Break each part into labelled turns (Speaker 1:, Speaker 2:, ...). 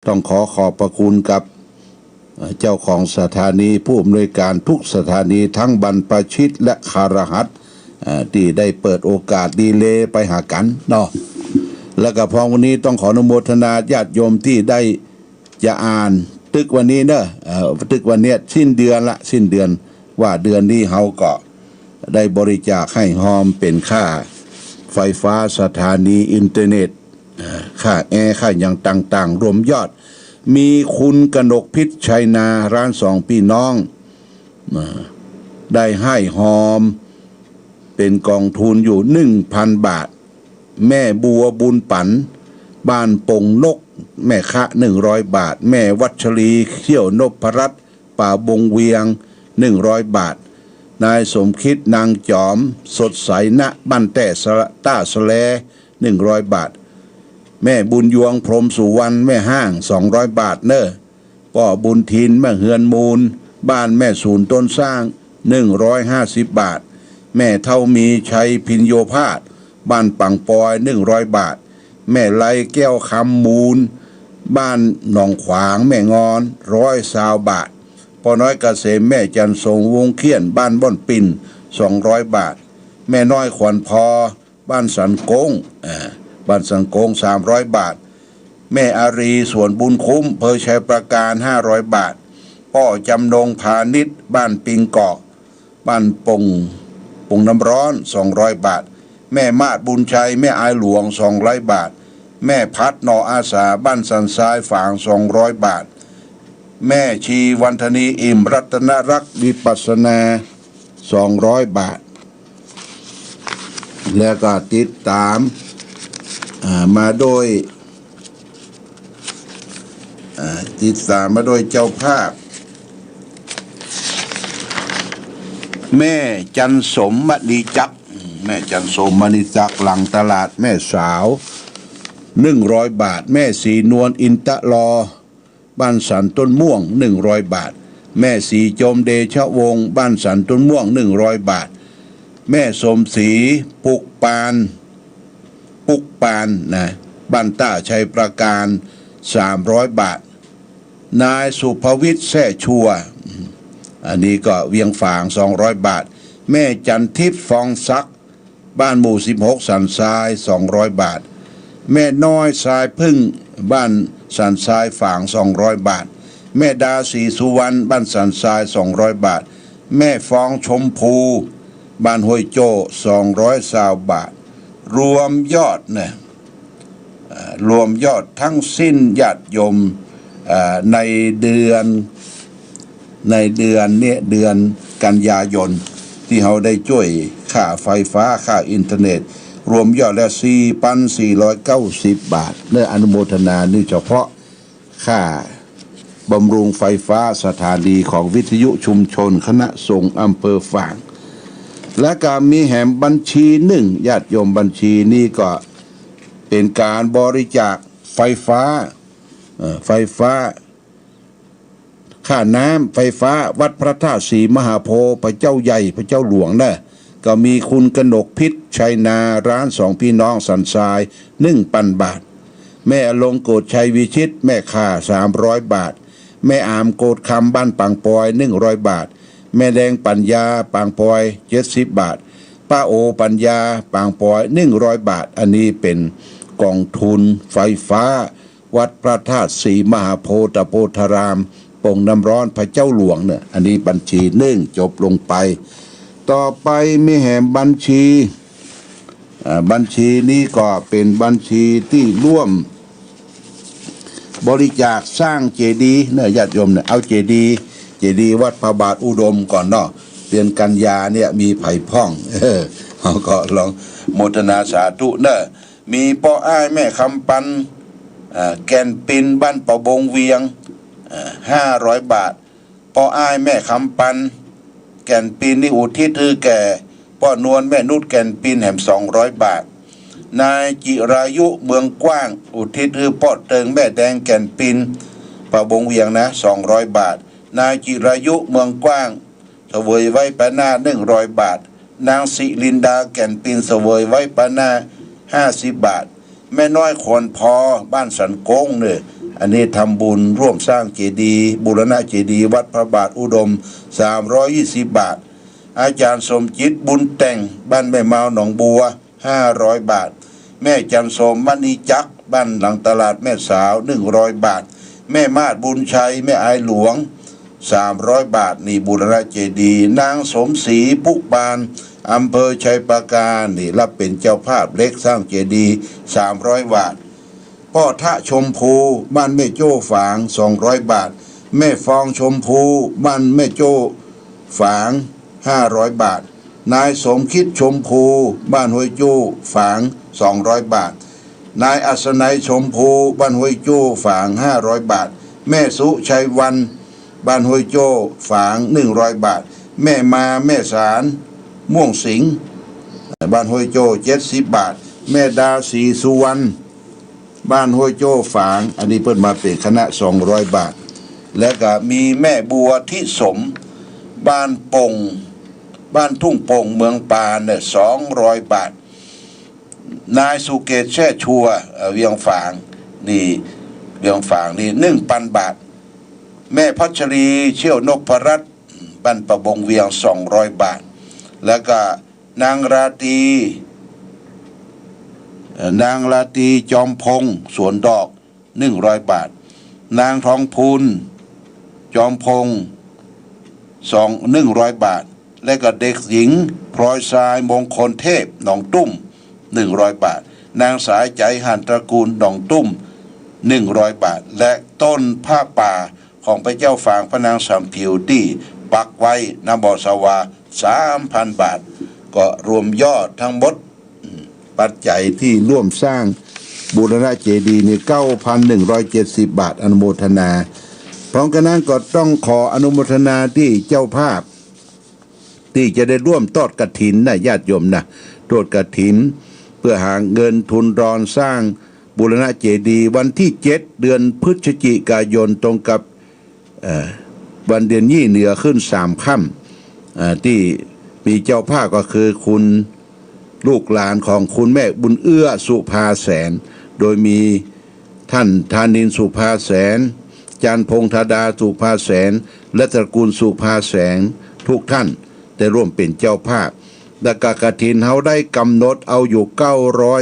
Speaker 1: ต้องขอบพระคุณกับเจ้าของสถานีผู้อำนวยการทุกสถานีทั้งบรรพชิตและคารหัสที่ได้เปิดโอกาสดีเลย์ไปหากันเนาะแล้วก็พอวันนี้ต้องขออนุโมทนาญาติโยมที่ได้จะอ่านตึกวันนี้เนอะตึกวันนี้สิ้นเดือนว่าเดือนนี้เขาก็ได้บริจาคให้หอมเป็นค่าไฟฟ้าสถานีอินเทอร์เน็ตค่าแอร์ค่าอย่างต่างๆรวมยอดมีคุณกนกพิษชัยนาร้านสองพี่น้องได้ให้หอมเป็นกองทุนอยู่ 1,000 บาทแม่บัวบุญปันบ้านปงนกแม่คะ100 บาทแม่วัชรีเขี้ยวนพรัตน์ป่าบงเวียง100 บาทนายสมคิดนางจอมสดใสณบ้านแต่ต้าสแล100 บาทแม่บุญยวงพรหมสุวรรณแม่ห้าง200 บาทเนอะป่อบุญทินแม่เฮือนมูลบ้านแม่ศูนย์ต้นสร้าง150 บาทแม่เท่ามีชัยพินโยภาสบ้านปังปอย100 บาทแม่ไลแก้วคำมูลบ้านหนองขวางแม่งอน120 บาทพอน้อยเกษมแม่จันทรงวงเขียนบ้านบ่อนปิ่น200 บาทแม่น้อยขวัญพอบ้านสันโกงบ้านสันโกง300 บาทแม่อารีสวนบุญคุ้มเพอชัยประการ500 บาทพ่อจำนงพาณิชย์บ้านปิงเกาะบ้านปงน้ำร้อน200 บาทแม่มาดบุญชัยแม่อายหลวง200 บาทแม่พัดนออาสาบ้านสันทรายฝาง200 บาทแม่ชีวันธนีอิ่มรัตนรักษ์วิปัสสนา200 บาทแล้วก็ติดตามมาโดยเจ้าภาพแม่จันสมมณีจักแม่จันสมมณีจักหลังตลาดแม่สาว100 บาทแม่สีนวลอินตะลอบ้านสันต้นม่วง100 บาทแม่สีจมเดชะวงศ์บ้านสันต้นม่วง100 บาทแม่สมศรีปุกปานนะบ้านต้าชัยประการ300 บาทนายสุภวิทย์แซ่ชัวอันนี้ก็เวียงฝาง200 บาทแม่จันทิพย์ฟองซักบ้านหมู่16สันทราย200 บาทแม่น้อยสายพึ่งบ้านสันทรายฝาง200 บาทแม่ดาศรีสุวรรณบ้านสันทราย200 บาทแม่ฟองชมพูบ้านห้วยโจ้220 บาทรวมยอดเนี่ยรวมยอดทั้งสิ้นญาติโยมในเดือนนี้เดือนกันยายนที่เขาได้ช่วยค่าไฟฟ้าค่าอินเทอร์เน็ตรวมยอดแล้ว 4,490 บาทเนื้ออนุโมทนานี่เฉพาะค่าบำรุงไฟฟ้าสถานีของวิทยุชุมชนคณะสงฆ์อำเภอฝางและก็มีแหมบัญชี1ญาติโยมบัญชีนี้ก็เป็นการบริจาคไฟฟ้าค่าน้ำไฟฟ้าวัดพระธาตุศรีมหาโพธิ์พระเจ้าใหญ่พระเจ้าหลวงนะก็มีคุณกนกพิษชัยนาร้านสองพี่น้องสันทราย1,000 บาทแม่อลงโกดชัยวิชิตแม่ข่า300 บาทแม่อามโกดคำบ้านปังปอย100 บาทแม่แดงปัญญาปางปอย70 บาทป้าโอปัญญาปางปอย100 บาทอันนี้เป็นกองทุนไฟฟ้าวัดพระธาตุศรีมหาโพธิ์โพธารามปงน้ำร้อนพระเจ้าหลวงเนี่ยอันนี้บัญชีจบลงไปต่อไปมีแหมบัญชีนี้ก็เป็นบัญชีที่ร่วมบริจาคสร้างเจดีย์เนี่ยญาติโยมเนี่ยเอาเจดีย์วัดพระบาทอุดมก่อนเนาะเดือนกันยาเนี่ยมีไผ่พ่องเขาก็ลองโมทนาสาธุเนอะมีป้ออ้ายแม่คำปันแกนปินบ้านปะบงเวียง500 บาทป้ออ้ายแม่คำปันแก่นปีนนี่อุทิศคือแก่ป้อนวลแม่นุชแก่นปีนแหม200 บาทนายจิรายุเมืองกว้างอุทิศคือป้อเติงแม่แดงแก่นปีนปะบงเวียงนะ200 บาทนายจิรายุเมืองกว้างเสวยไว้ปะหน้า100 บาทนางสิลินดาแก่นปีนเสวยไว้ปะหน้า50 บาทแม่น้อยขอนพอบ้านสันโกงเนี่ย อันนี้ทำบุญร่วมสร้างเจดีย์บูรณะเจดีย์วัดพระบาทอุดม320 บาทอาจารย์สมจิตบุญแต่งบ้านแม่เมาหนองบัว500 บาทแม่จันโสมมณีจักบ้านหลังตลาดแม่สาว100 บาทแม่มาดบุญชัยแม่อายหลวง300 บาทนี่บูรณะเจดีย์นางสมศรีปุบานอำเภอชัยปราการนี่รับเป็นเจ้าภาพเล็กสร้างเจดีย์300 บาทพ่อทะชมพูบ้านแม่โจ้ฝาง200 บาทแม่ฟองชมพูบ้านแม่โจ้ฝาง500 บาทนายสมคิดชมพูบ้านห้วยจู้ฝาง200 บาทนายอัศนัยชมพูบ้านห้วยจู้ฝาง500 บาทแม่สุชัยวันบ้านห้วยโจ้ฝาง100 บาทแม่มาแม่สารม่วงสิงห์บ้านห้วยโจ้70 บาทแม่ดาศรีสุวรรณบ้านห้วยโจ้ฝางอันนี้เพิ่นมาเป็นคณะ200 บาทและก็มีแม่บัวทิสมบ้านปงบ้านทุ่งปงเมืองปานเนี่ย200 บาทนายสุเกตแช่ชัวเวียงฝางนี่เวียงฝางนี่1,000 บาทแม่พัชรีเชี่ยวนพรัตน์บ้านประบงเวียง200 บาทแล้วก็นางราตรีจอมพงสวนดอก100 บาทนางทองพูนจอมพง100 บาทและก็เด็กหญิงพลอยทรายมงคลเทพหนองตุ้ม100 บาทนางสายใจหันตระกูลหนองตุ้ม100 บาทและต้นผ้าป่าของพระเจ้าฝางพระนางสำผิวที่ปักไว้ณบ่อสวา 3,000 บาทก็รวมยอดทั้งหมดปัจจัยที่ร่วมสร้างบูรณะเจดีย์นี่ 9,170 บาทอนุโมทนาพร้อมกันนั้นก็ต้องขออนุโมทนาที่เจ้าภาพที่จะได้ร่วมทอดกฐินนะญาติโยมนะทอดกฐินเพื่อหาเงินทุนรอนสร้างบูรณะเจดีย์วันที่7 เดือนพฤศจิกายนตรงกับวันเดือนยี่เหนือขึ้น3 ค่ำที่มีเจ้าภาพก็คือคุณลูกหลานของคุณแม่บุญเอื้อสุภาแสนโดยมีท่านธานินสุภาแสนจันพงธดาสุภาแสนและตระกูลสุภาแสนทุกท่านได้ร่วมเป็นเจ้าภาพและกฐินเฮาได้กำหนดเอาอยู่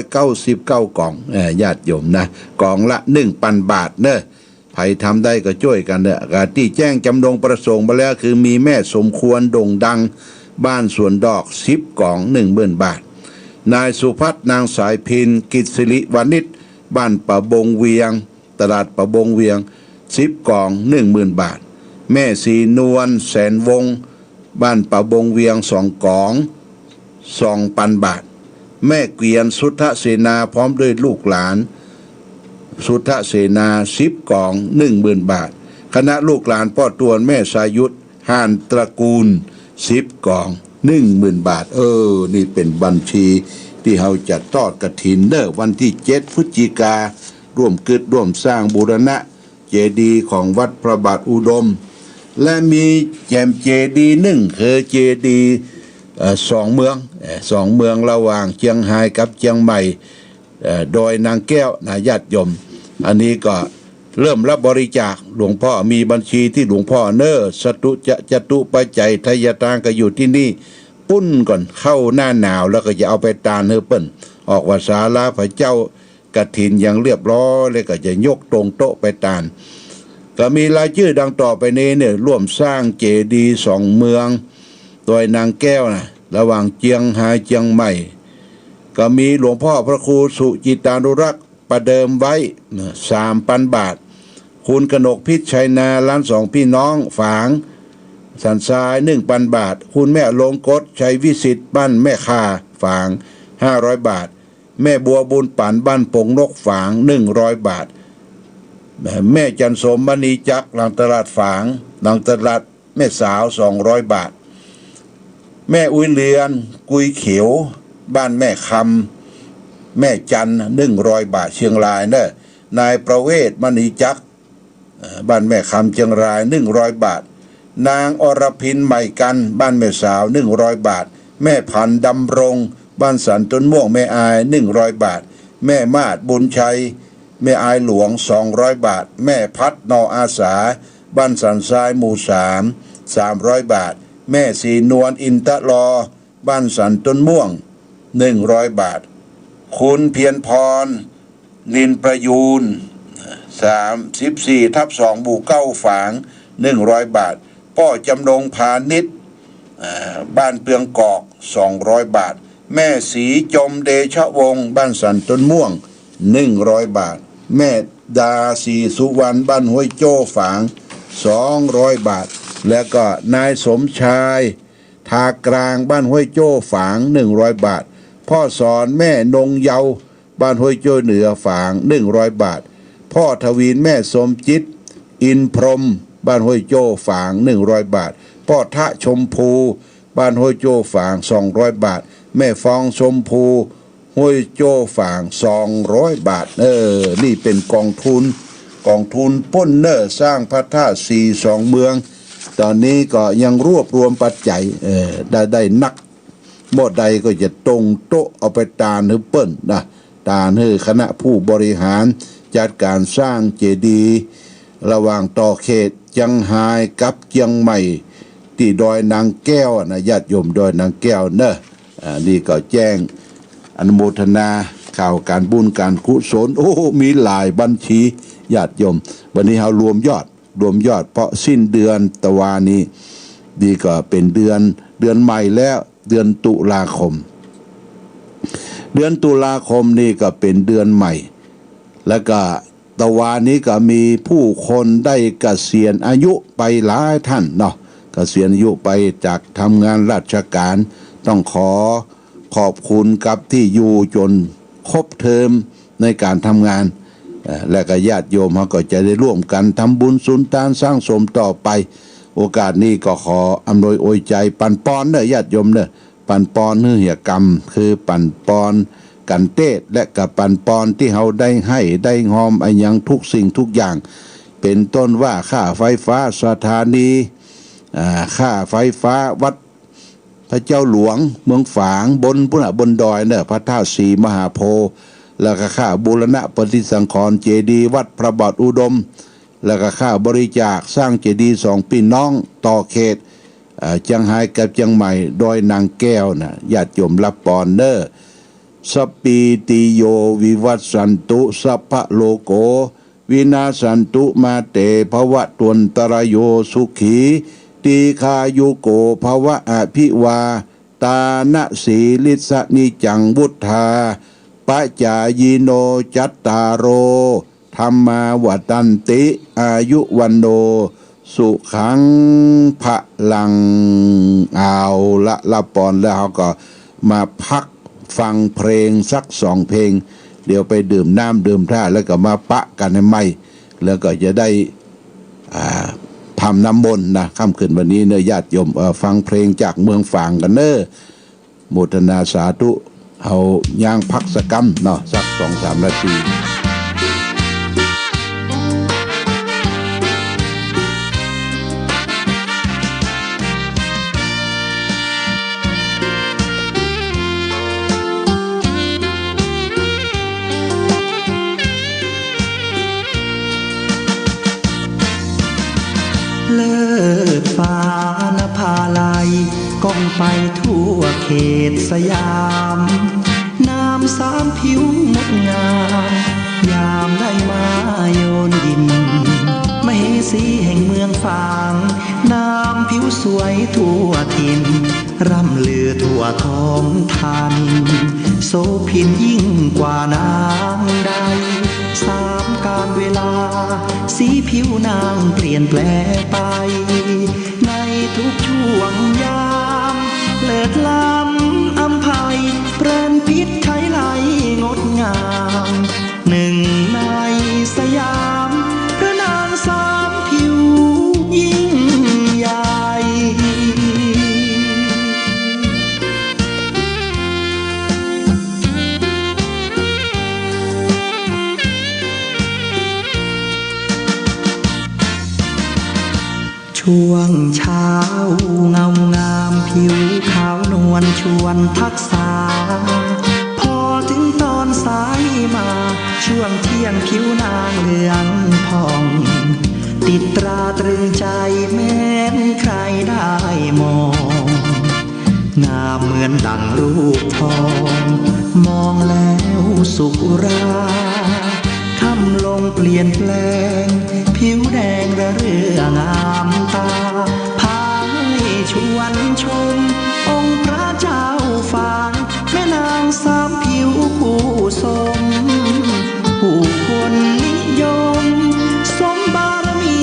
Speaker 1: 999 กล่องญาติโยมนะกล่องละ 1,000 บาทเนอะใครทำได้ก็ช่วยกันเนอะที่แจ้งจำนงประสงค์มาแล้วคือมีแม่สมควรโด่งดังบ้านสวนดอก10 กล่อง 10,000 บาทนายสุพัฒน์นางสายพินกิจสิริวานิชบ้านประบงเวียงตลาดประบงเวียง10 กล่อง 10,000 บาทแม่สีนวลแสนวงบ้านประบงเวียง2 กล่อง 2,000 บาทแม่เกวียนสุทธเสนาพร้อมด้วยลูกหลานสุทธเสนา10 กล่อง 10,000 บาทคณะลูกหลานพ่อตวนแม่สายุทธห่านตระกูล10 กล่อง 10,000 บาทนี่เป็นบัญชีที่เราจะทอดกฐินเด้อวันที่7 พฤศจิการ่วมกึศร่วมสร้างบูรณะเจดีย์ของวัดพระบาทอุดมและมีแจมเจดีย์1คือเจดีย์2 เมืองระหว่างเชียงรายกับเชียงใหม่โดยนางแก้วนาญาติโยมอันนี้ก็เริ่มรับบริจาคหลวงพ่อมีบัญชีที่หลวงพ่อสตุจตุปัจจัยทายทานก็อยู่ที่นี่ปุ้นก่อนเข้าหน้าหนาวแล้วก็จะเอาไปตานเฮเปิ้นออกว่าศาลาพระเจ้ากฐินอย่างเรียบร้อยเลยก็จะยกตรงโต๊ะไปตานก็มีรายชื่อดังต่อไปนี้เนี่ยร่วมสร้างเจดีย์2 เมืองโดยนางแก้วนะระหว่างเชียงรายเชียงใหม่ก็มีหลวงพ่อพระครูสุจิตานุรักษ์ประเดิมไว้ 3,000 บาทคุณกนกพิษชัยนาล้าน2พี่น้องฝางสันทราย 1,000 บาทคุณแม่ลงกฎชัยวิสิทธิ์บ้านแม่คาฝาง500 บาทแม่บัวบุญปันบ้านปงนกฝาง100 บาทแม่จันสมมณีจักหลังตลาดฝางหลังตลาดแม่สาว200 บาทแม่อุ้ยเลียนกุยเขียวบ้านแม่คำแม่จัน100 บาทเชียงรายเนอะนายประเวศมณีจักบ้านแม่คำเชียงราย100 บาทนางอรพินใหม่กันบ้านแม่สาว100 บาทแม่พันดำรงบ้านสันต้นม่วงแม่อาย100 บาทแม่มาดบุญชัย แม่อายหลวง200 บาทแม่พัดนออาสาบ้านสันทรายหมู่300 บาทแม่สีนวลอินตะลอบ้านสันต้นม่วง100 บาทคุณเพียรพรนินประยูน34/2หมู่9ฝาง100 บาทพ่อจำนงพาณิชย์บ้านเปืองกอก200 บาทแม่สีจมเดชะวงศ์บ้านสันต้นม่วง100 บาทแม่ดาสีสุวรรณบ้านห้วยโจ้ฝาง200 บาทแล้วก็นายสมชายทากลางบ้านห้วยโจ้ฝาง100 บาทพ่อสอนแม่นงเยาบ้านห้วยโจ้เหนือฝาง100 บาทพ่อทวีนแม่สมจิตอินพรมบ้านห้วยโจ้ฝาง100 บาทพ่อทะชมพูบ้านห้วยโจ้ฝาง200 บาทแม่ฟองชมพูห้วยโจ้ฝาง200 บาทนี่เป็นกองทุนป้นเนอร์สร้างพระธาตุ42เมืองตอนนี้ก็ยังรวบรวมปัจจัยได้นักหมดใดก็จะตรงโต๊ะเอาไปตานให้เปิ้นนะตานให้คณะผู้บริหารจัดการสร้างเจดีย์ระหว่างต่อเขตเจียงไฮ้กับเจียงใหม่ที่ดอยนางแก้วนะญาติโยมดอยนางแก้วเนอะนี่ก็แจ้งอนุโมทนาข่าวการบุญการกุศลมีหลายบัญชีญาติโยมวันนี้เรารวมยอดเพราะสิ้นเดือนตะวานี้ดีก็เป็นเดือนใหม่แล้วเดือนตุลาคมนี่ก็เป็นเดือนใหม่แล้วก็ตะวานี้ก็มีผู้คนได้เกษียณอายุไปหลายท่านเนาะเกษียณอายุไปจากทำงานราชการต้องขอบคุณกับที่อยู่จนครบเทอมในการทำงานและก็ญาติโยมเขาก็จะได้ร่วมกันทำบุญสุนทานสร้างสมต่อไปโอกาสนี้ก็ขออำนวยอวยใจปันปอนเนอะญาติโยมเนอะปันปอนเหือกรรมคือปันปอนกันเทศและกับปันปอนที่เขาได้ให้ได้หอมไอ้ยังทุกสิ่งทุกอย่างเป็นต้นว่าค่าไฟฟ้าสถานีค่าไฟฟ้าวัดพระเจ้าหลวงเมืองฝางบนดอยเนอะพระธาตุศรีมหาโพธิ์แล้วก็ค่าบูรณะปฏิสังขรณ์เจดีย์วัดพระบาทอุดมแล้วก็ค่าบริจาคสร้างเจดีย์2พี่น้องต่อเขตเจียงไฮ้กับเจียงใหม่ดอยนางแก้วนะญาติโยมรับปอนเนอร์สปีติโยวิวัตสันตุสัพพะโลโกวินาสันตุมาเตภวะตวนตรโยสุขีตีคายุโกภวะอภิวาตานะสีลิสนิจังวุธาปัจจายโนจัตตารโอธรรมาวัตันติอายุวันโนสุขังพะลังเอาละปอนแล้วเขาก็มาพักฟังเพลงสัก2 เพลงเดี๋ยวไปดื่มน้ำดื่มท่าแล้วก็มาปะกันให้ไหมแล้วก็จะได้ทำน้ำมนต์นะค่ำคืนวันนี้เนอะญาติโยมฟังเพลงจากเมืองฝางกันเนอะโมทนาสาธุเอาย่างพักสักกำเนาะสัก2-3 นาที
Speaker 2: เลิศฟ้านภาลัยก้องไปทั่วเขตสยามน้ำ3 ผิวงดงามยามได้มาโยนดินมเหสีแห่งเมืองฝางน้ำผิวสวยทั่วถิ่นร่ำลือทั่วท้องทานโสภินยิ่งกว่านางใด3 การเวลาสีผิวนางเปลี่ยนแปลงไปในทุกช่วงยามเลิศล้ำอำไพเปรนพิษไทยไหลงดงาม1 ในสยามพระนาง3 ผิวยิ่งใหญ่ช่วงเช้าเงางามผิวขาวนวลชวนทักษาพอถึงตอนสายมาช่วงเที่ ยงผิวนางเหลืองทอง ติดตราตรึงใจแม้นใครได้มองงามเหมือนดังรูปทองมองแล้วสุราคำลงเปลี่ยนแปลงผิวแดงระเรื่องามตาพาให้ชวนชมองค์พระเจ้าฝางแม่นางสามผิวผู้สมผู้คนนิยมสมบารมี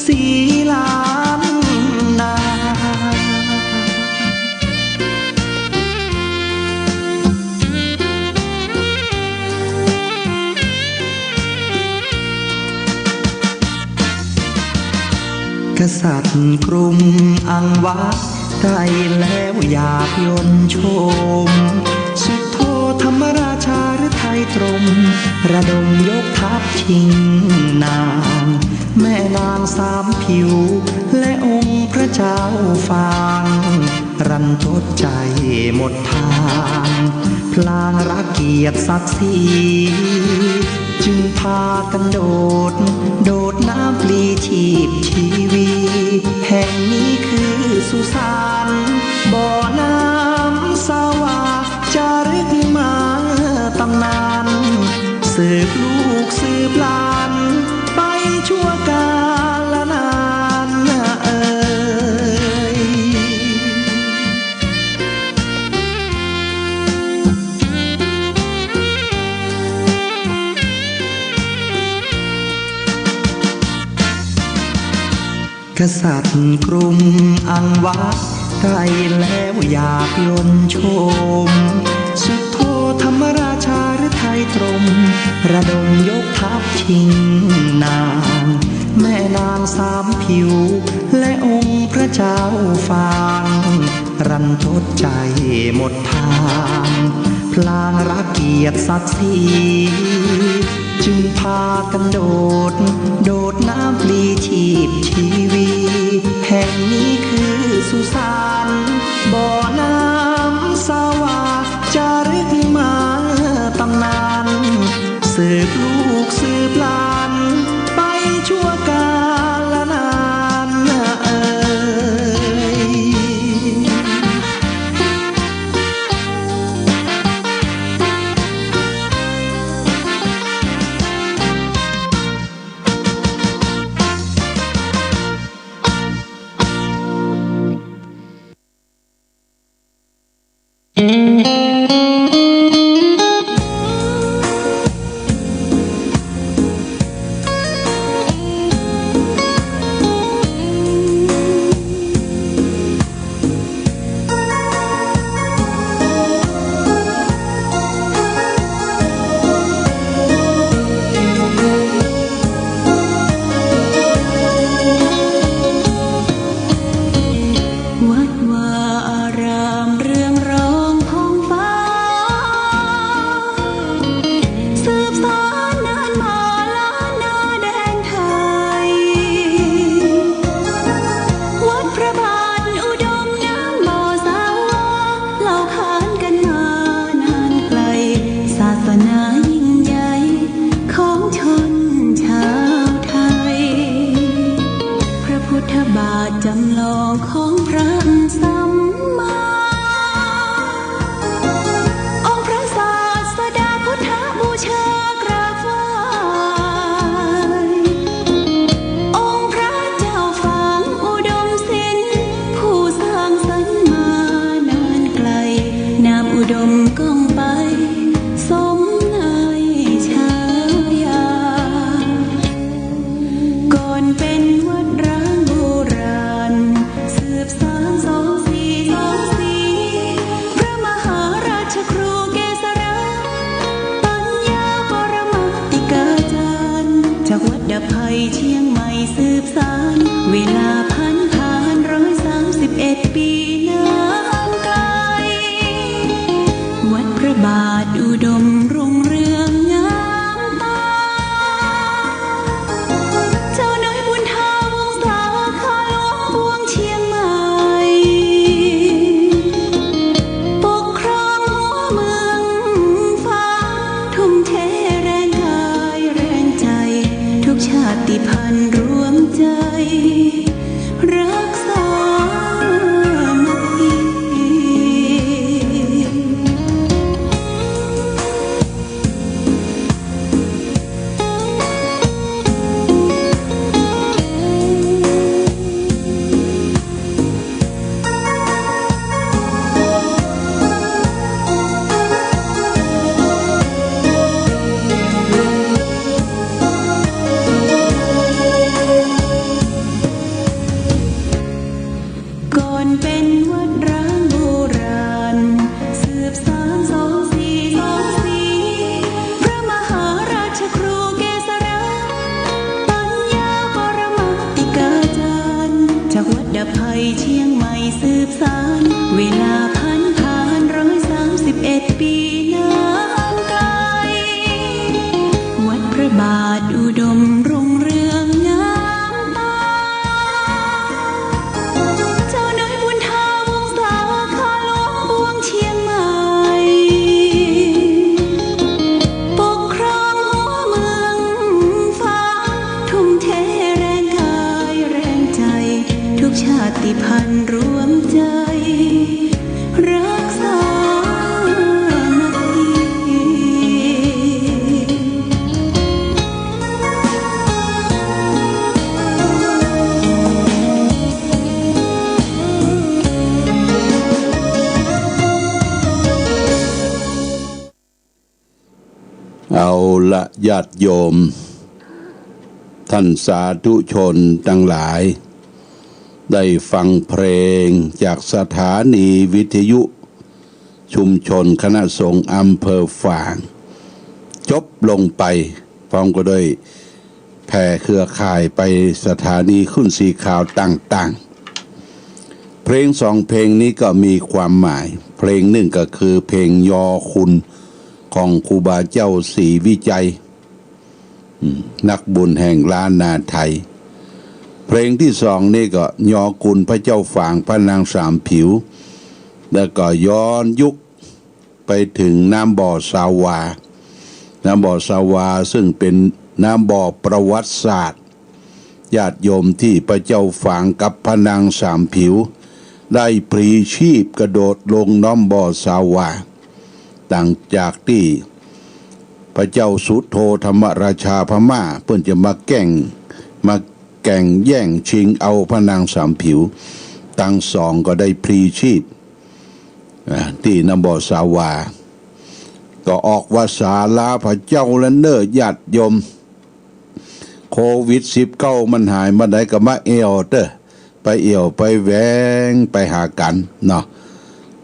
Speaker 2: สีล้านนา กษัตริย์กรุงอังวะใกล้แล้วอยากยนต์ชมสุดโทธรรมราชาหรือไทยตรงระดมยกทัพชิงนางแม่นางสามผิวและองค์พระเจ้าฟางรันทดใจหมดทางพลางรักเกียรติศักดิ์ศรีจึงพากันโดดน้ำปลีชีพชีวีแห่งนี้คือสุสานบ่อน้ำสวาจารึกมาตำนานสืบลูกสืบหลานไปชั่วกาลนานเอ่ยกษัตริย์กรุงอังวะใกล้แล้วอยากยนต์ชมสุดโทธรรมราชาหรือไทยตรงระดมยกทัพชิงนางแม่นางสามผิวและองค์พระเจ้าฟางรันทดใจหมดทางพลางรักเกียรติศักดิ์ศรีจึงพากันโดดน้ำปลีชีพชีวีแห่งนี้คือสุสานบ่อน้ำสวาจารึกมาตำนานสืบลูกสืบหลานไปชั่วกาลนานเอ่ย
Speaker 3: ทุ่มเทแรงกา
Speaker 2: ติพันธ์รวมใจรักษามัคคี
Speaker 1: เอาละญาติโยมท่านสาธุชนทั้งหลายได้ฟังเพลงจากสถานีวิทยุชุมชนคณะสงฆ์อำเภอฝางจบลงไปพร้อมก็ด้วยแผ่เครือข่ายไปสถานีขึ้นสีข่าวต่างๆเพลง2เพลงนี้ก็มีความหมายเพลงหนึ่งก็คือเพลงยอคุณของครูบาเจ้าศรีวิจัยนักบุญแห่งล้านนาไทยเพลงที่2นี่ก็ยอคุณพระเจ้าฝางพระนางสามผิวแล้วก็ย้อนยุคไปถึงน้ำบ่อสาวาน้ำบ่อสาวาซึ่งเป็นน้ำบ่อประวัติศาสตร์ญาติโยมที่พระเจ้าฝางกับพระนางสามผิวได้พลีชีพกระโดดลงน้ำบ่อสาวาต่างจากที่พระเจ้าสุโธธรรมราชาพม่าเพิ่นจะมาแก่งแย่งชิงเอาพระนางสามผิวทั้งสองก็ได้พลีชีพที่น้ำบ่อสาวาก็ออกว่าสาลาพระเจ้าและเน้อญาติโยมโควิด19มันหายมาได้ก็มาเอวเด้อไปเอวไปแหวงไปหากันเนาะ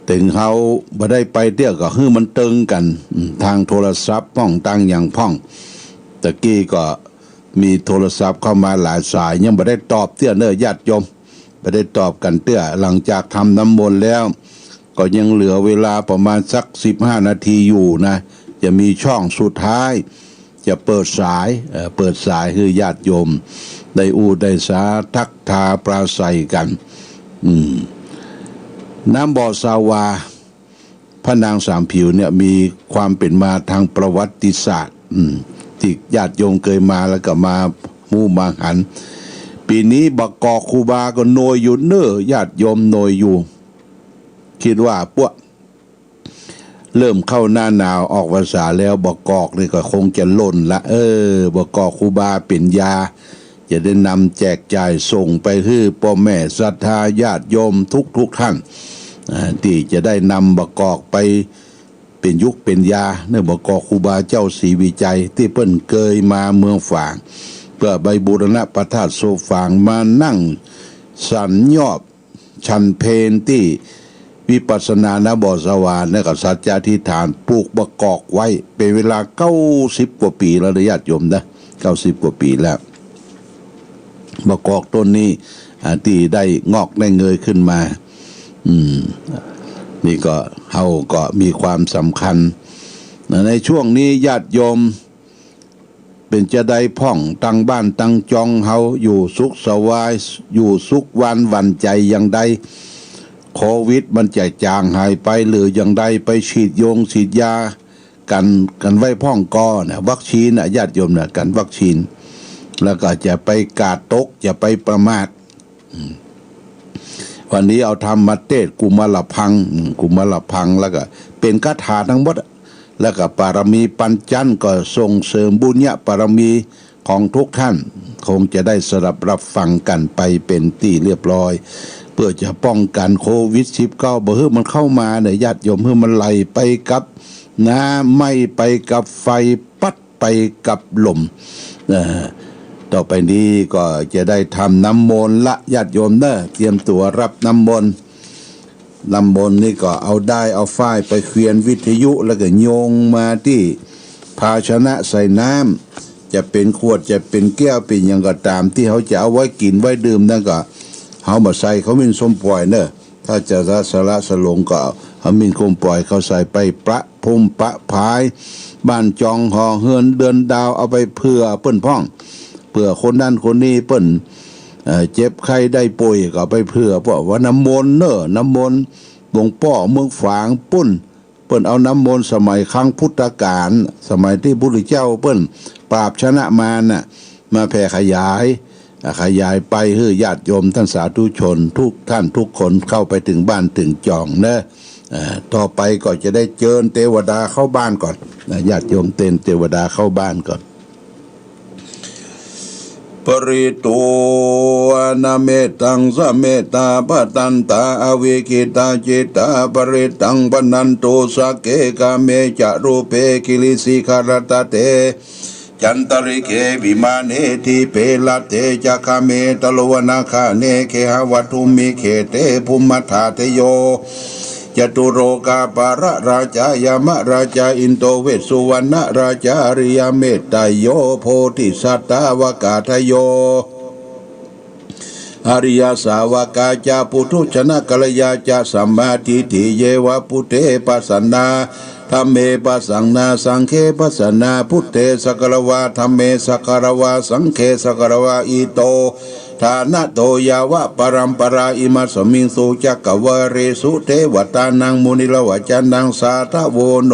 Speaker 1: ถึงเขาบ่ได้ไปเที่ยวก็คือมันตึงกันทางโทรศัพท์พ่องตั้งอย่างพ่องตะกี้ก็มีโทรศัพท์เข้ามาหลายสายยังบ่ได้ตอบเตี้ยเน้อญาติโยมบ่ได้ตอบกันเตี้ยหลังจากทำน้ำมนต์แล้วก็ยังเหลือเวลาประมาณสัก15นาทีอยู่นะจะมีช่องสุดท้ายจะเปิดสายคือญาติโยมได้ได้สาทักทาปราศัยกันน้ำบ่อสาวาพระนางสามผิวเนี่ยมีความเป็นมาทางประวัติศาสตร์ที่ญาติโยมเคยมาแล้วก็มามู่มาหันปีนี้บักกอกครูบาก็โนยอยู่เน้อญาติโยมโนยอยู่คิดว่าพวกเริ่มเข้าหน้าหนาวออกพรรษาแล้วบักกอกนี่ก็คงจะล่นละบักกอกครูบาเป็นยาจะได้นำแจกจ่ายส่งไปให้พ่อแม่ศรัทธาญาติโยมทุกท่านที่จะได้นำบักกอกไปเป็นยุคเป็นยาเนื่อบักกอกครูบาเจ้าศรีวิจัยที่เพิ่นเคยมาเมืองฝางเพื่อใบบูรณะพระธาตุโซฝางมานั่งสันยอบชันเพนที่วิปัสสนาณบ่อสวานและกับสัจจาธิษฐานปลูกบักกอกไว้เป็นเวลา90 กว่าปีแล้วญาติโยมนะ90 กว่าปีแล้วบักกอกต้นนี้ที่ได้งอกได้เงยขึ้นมานี่ก็เฮาก็มีความสำคัญในช่วงนี้ญาติโยมเป็นจะได้พ่องตั้งบ้านตั้งจองเฮาอยู่สุขสบายอยู่สุขวันใจอย่างใดโควิดมันจะจางหายไปหรืออย่างใดไปฉีดยากันไว้พ่องกอนะวัคซีนญาติโยมนะกันวัคซีนแล้วก็จะไปกาดตกจะไปประมาทวันนี้เอาธรรมมาเทศกุมารพังแล้วก็เป็นคาถาทั้งหมดแล้วก็ปารมีปัญจันก็ส่งเสริมบุญญาปารมีของทุกท่านคงจะได้สดับรับฟังกันไปเป็นที่เรียบร้อยเพื่อจะป้องกันโควิด19บ่ให้มันเข้ามาเนี่ยญาติโยมให้มันไหลไปกับน้ำไม่ไปกับไฟปัดไปกับลมต่อไปนี้ก็จะได้ทำน้ำมนต์ละญาติโยมเด้อเตรียมตัวรับน้ำมนต์นี่ก็เอาฝ้ายไปเคลียนวิทยุแล้วก็โยงมาที่ภาชนะใส่น้ำจะเป็นขวดจะเป็นแก้วเป็นอย่างก็ตามที่เขาจะเอาไว้กินไว้ดื่มนั่นก็เขามาใส่เขามินส้มปล่อยเนอะถ้าจะสละสลงก็เขามินคมปล่อยเขาใส่ไปประพรมประพายบ้านจองหอเฮือนเดือนดาวเอาไปเพื่อเปิ้นพ่องเพื่อคนนั้นคนนี้เปิ้นเจ็บไข้ได้ป่วยก็ไปเพื่อเพราะว่าน้ำมนต์เนอะน้ำมนต์หลวงพ่อเมืองฝางเปิ้นเอาน้ำมนต์สมัยครั้งพุทธกาลสมัยที่พระพุทธเจ้าเปิ้นปราบชนะมารน่ะมาแผ่ขยาย ขยายไปให้ญาติโยมท่านสาธุชนทุกท่านทุกคนเข้าไปถึงบ้านถึงจองนะต่อไปก็จะได้เจิญเทวดาเข้าบ้านก่อนญาติโยมเทวดาเข้าบ้านก่อนปริตูนาเมตังสเมตาปตันตาอวิกิตาจิตาปริตังปนันตุสักเกกาเมจารูเปกิลิสิคารตเตจันตริเกวิมาเนทิเปลเตจักเมตโลวนาคาเนเคหวัตุมิเขเตภูมิธาเตโยจตุโรกาปาระราชายามะราชาอินโตเวสสุวรรณราชาอริยเมตไตโยโพธิสัตตาวกาทโยอริยสาวกาจาปุถุชนะกัลยาจาสัมมาทิฏฐิเยวะพุทเทปัสสนาธรรมเมปัสสังนาสังเคปัสสนาพุทเทสกรวาธรรมเมสกรวาสังเคสกรวาอิโตฐานะโตยาวะปรัมปราอิมัสมิงสุจักวเรสุเทวตานังมุนิลวจันนังสาทโวโน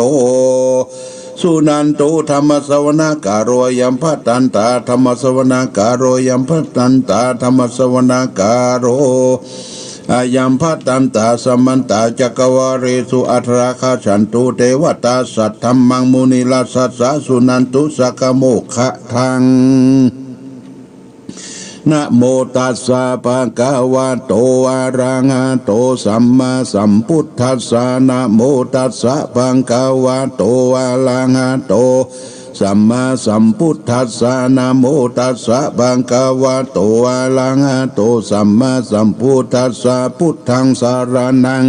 Speaker 1: สุนันโตธรรมสวนาการโรยัมพัตันตาธรรมสวนาการโรยัมพัตันตาธรรมสวนาการโรอายัมพัตันตาสมันตาจักวาเรสุอัตราคาฉันตุเทวตาสัตธรรมังมุนิลาสัสสะสุนันตุสักโมขะทังนะโมตัสสะภะคะวะโตอะระหะโตสัมมาสัมพุทธัสสะนะโมตัสสะภะคะวะโตอะระหะโตสัมมาสัมพุทธัสสะนะโมตัสสะภะคะวะโตอะระหะโตสัมมาสัมพุทธัสสะพุทธังสารนัง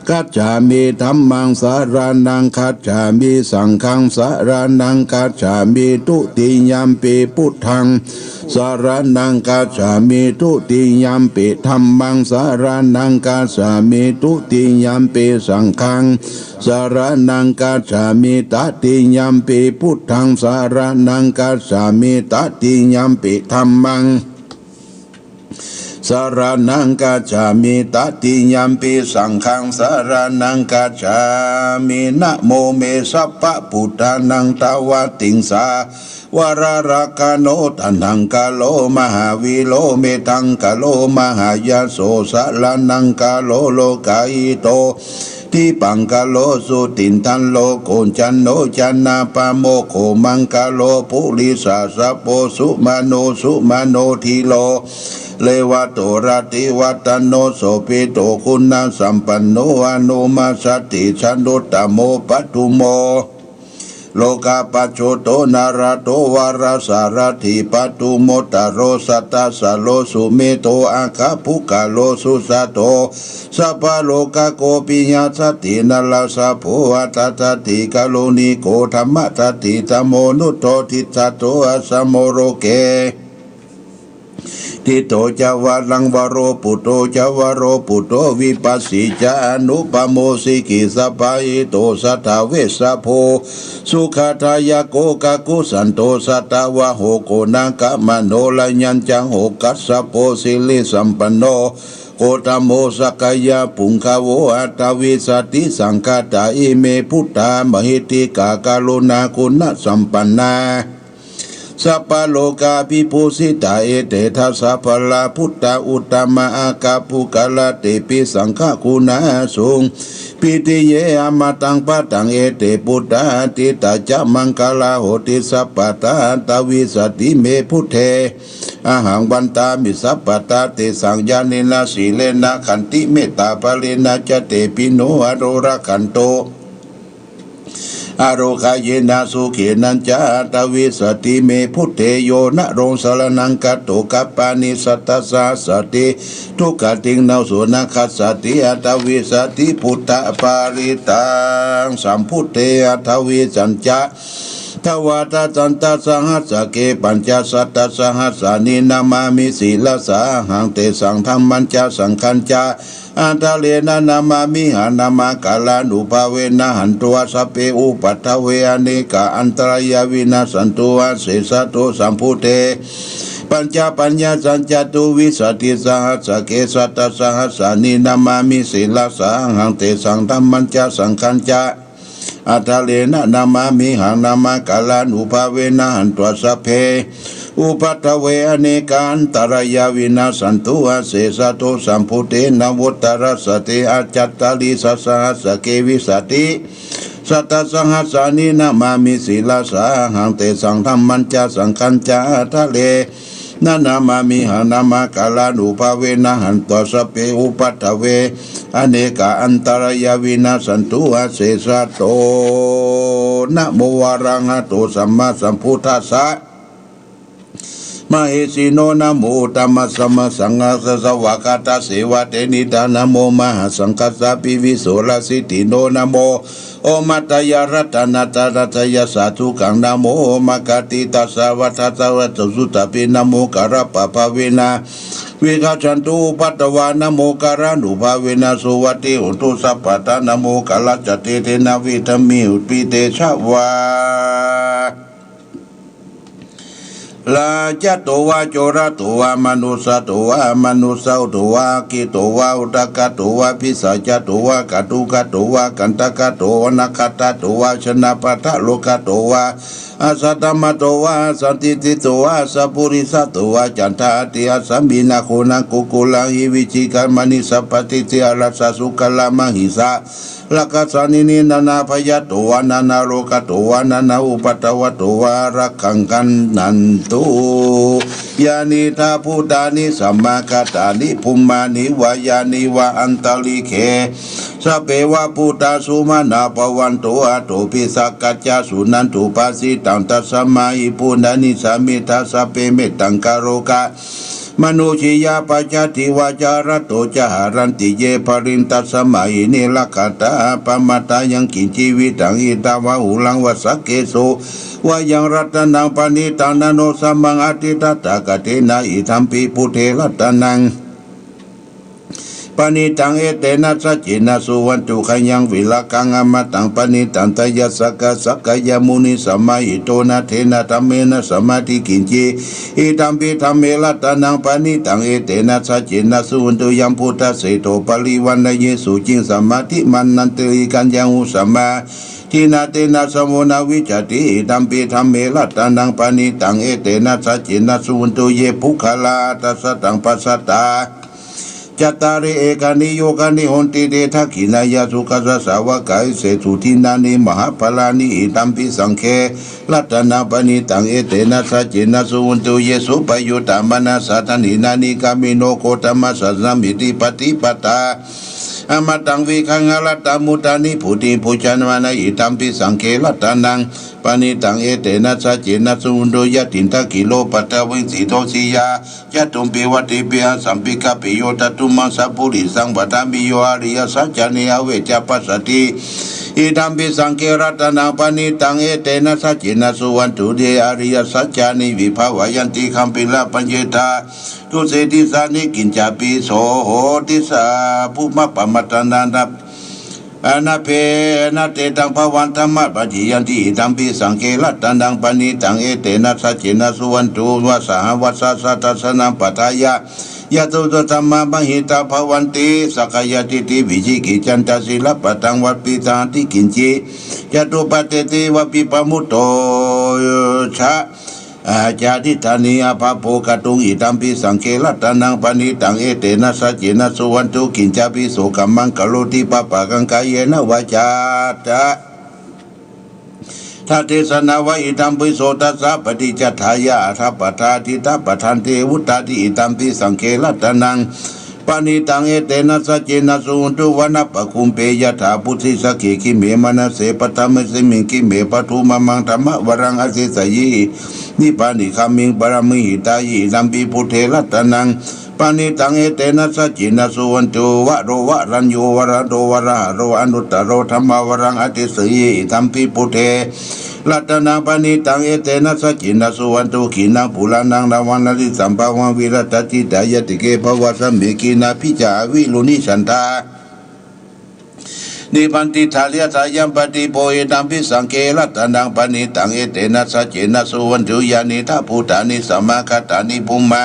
Speaker 1: คัจฉามิธัมมังสารนังคัจฉามิสังฆังสารนังคัจฉามิทุติยัมปิพุทธังสารนังคัจฉามิทุติยัมปิธัมมังสารนังคัจฉามิทุติยัมปิสังฆังสารนังคัจฉามิตติยัมปิพุทธังสารนังคัจฉามิตติยัมปิธัมมังสารนังกัจฉามิตติยัมปิสังฆังสารนังกัจฉามินะโมเมสัพพะพุทธานังตาวติงสาวรารากาโนตันังกาโลมหาวิโลเมตังกาโลมหายาโสสะลานังกาโลโลกาอิโตที่ปังกาโลสุตินทันโลโกนจันโนจันนาปาโมโคมังกาโลปุริสาสะโปสุมาโนทีโลเลวะโตระติวัตโนโสปิโตคุณังสัมปันโนอนุมาสติชันโดตโมปัตตุโมโลกาปัจโจโตนาราโตวาราสารถิปัตตุโมตโรสัตตาสโลสุเมโตอาคาภุกาโลสุสะโตสัพพโลกาโกปิญญาสตินาลาสะโพอัตตติกาโลนิโกธรรมะตติตโมนุโตทิสัตโตอสมโมโรเกทิโตจาวาลังวโรปุโตจาวโรปุโตวิปัสสิจานุปโมสิกิสปะอิโตสัทธาเวสะโพสุขทายโกกะกุสันโตสัตตวะโหโกนังกะมโนลัญญัญจังโหกัสสะโพสิลิสัมปันโนโกตโมสกายาปุงคาโวอัตวิสติสังคตาอิเมพุทธามหิติกากาลุณาคุณสัมปันนาสัพพโลกาภิปุสิตาเอเตทัสสะพลาพุทธาอุตตมะอาคาภุกาลเตปิสังฆคุณาสุงปิติเยอมตังปะตังเอเตปุตตาติตาจะมังคลาโหติสัพพตาตวิสติเมพุทเทอาหังบันตามิสัพพตาเตสังญาณินาสีเลนะขันติเมตตาปะเลนะจเตปิโนอโรระขันโตอโรคายนาสุเขนัญจาตวิสติเมพุทเทโยนะโรงสารนังกัตโตกัปปานิสัตตสาสติทุกขติงนาสุนัคัสสติอัตวิสติพุทธปาริตังสัมพุทเทอัตวิสัญจาทวาตจันตสหัสสะเกปัญจสัตตสหัสสานินามามิศีลสาหังเตสังธรรมัญจสังคัญจาอันตะเลนะนามามิหานามากาลานุภาเวนะหันตัวสเปอุปัฏฐเวอเนกาอันตรายวินาสันตัวเสสะโตสัมพุเทปัญจปัญญาสัญจตุวิสติสหัสสะเกสัตตสหัสสานินามามิศีลสาหังเตสังธรรมัญจสังคัญจาอัตเลนะนามามิหังนามากาลานุภาเวนะหันตัวสเพ อุปัฏเวอเนกาอันตรายาวินาสันตุอาเสสะโตสัมพุเตนะวุตตรัสสติอาจัตตาลิสัสสะสะเกวิสติสัตตสังหัสสานินามามิศีลาสาหังเตสังธรรมันจาสังคัญจาทะเลนานามามิหานามากาลานุภาเวนะหันตสเปอุปัฏเวอเนกาอันตรายาวินาสันตุอาเสสะโตนะโมวารังหะโตสัมมาสัมพุทธัสสะมาเอสิโนนะโมตัมมะสัมมาสังฆัสสะวะกาตาเสวะเตนิตานะโมมหาสังฆัสสะปิวิโสรสิติโนนะโมโอมัตตยรัตนาตรัตยสาธุกังนะโมมะกติตัสสะวัฏฏะวัตสุตตปินะโมกะระปะภะเวนะวิกาชันตุปัตตวานะโมการานุภาเวนะสุวัติอุตุสัพพะทานะโมกะละจเตเทนะวิธมิอุปิเตชะวาลาจัตโตวาโจระโตวามนุสโตวามนุสโตวากิโตวาอุตกะโตวาพิสัจโตวากตุกะโตวากันตกะโตวนาคตะโตวาชนะปัทะโลกะโตวาอาสัตตมะโตวาสันติติโตวาสัพพุริสัตโตวาจันทาติอาสัมบินาโคนังกุกุลังหิวิจิกามณิสัพพติติอารัสสะสุกลามหิสาลักษานินินานาพยาโตวานานาโลกโตวานานาอุปัตตวโตวารักขังกันนันตุยานิทาพุตานิสัมมาคตานิภุมมานิวายานิวะอันตลิเคสเปวะพุตาสุมานาปวันโตอะโตปิสักกัจจาสุนันตุปัสสิตังตัสสมาหิปุณานิสามิทัสสะเปเมตังกโรกะมนุชิยาปัจจติวาจารโตจหารันติเยภรินตัสมัยนิลักขตาปมัตตายังกินชีวิตังอิตาวะหุลังวัสเกโสวายังรัตนังปณิตานาโนสัมมังอติตตากเตนะอิธัมปิพุเทรัตนังปณิตังเอเตนะสัจจินะสุวันตุขยังวิลกังอมตังปณิตันตยสักกะสักกะยมุนิสัมมาหิโตนะเทนะธัมเมนะสมาธิกินจิอิธัมปิธัมเมรัตนังปณิตังเอเตนะสัจจินะสุวันตุยังพุทธเสโตปริวันนะเยสุจิงสมาธิมันนันติกันยังอุสัมมาทินาเตนะสมุนาวิจติธัมปิธัมเมรัตนังปณิตังเอเตนะสัจจินะสุวันตุเยภุคลาตัสสะตังปัสสตาจัตตาริเอกานิโยกานิหนติเดทักขินายาสุขัสสาวกายเสสุทินานิมหาพลานิอิตัมปิสังเครัตนาปณิตังเอเตนะสัจจินะสุวันตุเยสุปยุตตามนาสัตถินานิกามิโนโคตมัสสะมิติปฏิปตาอมตังวิคังรัตตมุตานิพุติพุจันวานะอิตัมปิสังเครัตนังปณิตังเอเตนะสัจจินะสุวันตุยะตินทะกิโลปัตตวิสิโตสิยายะตุมปิวัติปิยสัมปิกะปิโยตตุมัสสะปุริสังปะทามิโยอริยสัจจเนอเวจปัสสติอิธัมปิสังเครัตนังปณิตังเอเตนะสัจจินะสุวันตุเดอริยสัจจานิวิภาวยันติคัมปิลปัญเจตาทุเสติสานิกินจาปิโสโหติสาภูมะปะมัตตานันตอนาเพนะเตตังภวันธรรมะปัจจิยันติธัมปิสังเครัตนังปณิตังเอเตนะสัจจินะสุวันตุวะสหวัสสะสัตตสนังปัฏฐายะยะตุตธรรมะมหิตาภวันติสักยติติวิจิกิจันตสิลปะตังวัปปิตาติกินจิยะตุปะเตติวัปปิปมุตโตชะอาจาติธานิอาภาโภกตุงอิตัมปิสังเครัตนังปณิตังเอเตนะสัจจินะสุวันตุกินจาปิโสกัมมังกโลติปะปะกังกายเยนะวาจาตะทัตเทสนาวะอิตัมปิโสตัสสะปฏิจจทายะทัปปทาทิตาปทันเทวุตตาติอิตัมปิสังเครัตนังปณิตังเอเตนะสัจจินะสุวันตุวนะปะคุมเปยะถาพุทธิสักขิคิเมมนะเสปะทามสิมิงคิเมปะทุมะมังธรรมะวรังอสิสยินิพพานิคามิงปรมิหิตายิลัมปิพุทเทรัตนังปณิตังเอเตนะสัจจินะสุวันตุวะโรวะรัญโยวระโดวระโรอนุตตโรธรรมวรังอติสยิธัมปิพุทเทรัตนังปณิตังเอเตนะสัจจินะสุวันตุขีนังปุลานังนาวันนาริสัมภวังวิรัตติตายติเกภวะสัมมิกินาพิจาวิลุนิสันตา นิพันติทาเลียสายัมปฏิโพเอตัมพิสังเกรัตนังปณิตังเอเตนะสัจเจนะสุวันตุยานิทัพพุทธานิสัมมาคตานิภูมา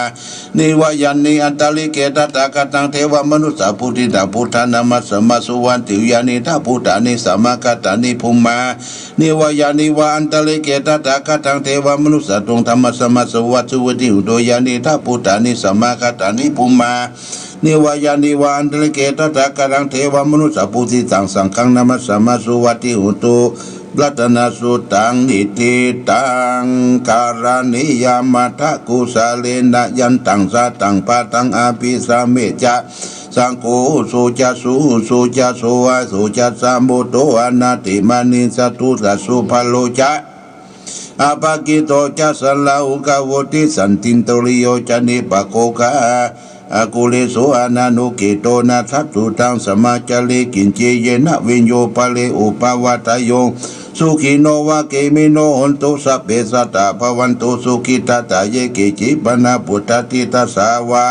Speaker 1: นิวายันนิอันตลิเกตตากตังเทวมนุสสะพุทธิตาพุทธานามัสสมาสุวันตุยานิทัพพุทธานิสัมมาคตานิภูมานิวายานิวาอันตลิเกตตากตังเทวมนุสสะตรงธรรมสมาสวัสสุวติอุโดยานิทัพพุทธานิสัมมาคตานิภูมานิวายานิวาอันตลิเกตตากตังเทวมนุสสะพุทธิตังสังฆังนามัสสมาสุวัติอุโตรัตนสุตังนิติตังการณิยามัทกุสาเลนะยันตังสาตังปาตังอาภิสาเมจะสังโฆสุจะสุจะโสวะสุจะสามุโตอนาติมานิสัตุสัสสุภโลจะอาภกิโตจะสัลลาอุกาวติสันตินตริโยจะนิปโกกาอากุเลโสอานานุกิโตนาทัตตุตังสมาจาริกินเจเยนะวิญโยปะเลอุปวัตโยสุขิโนวะเกมิโนหนตุสัพเพสัตตาภวันตุสุขิตาตาเยเกจิปนาปุตตติตัสสาวา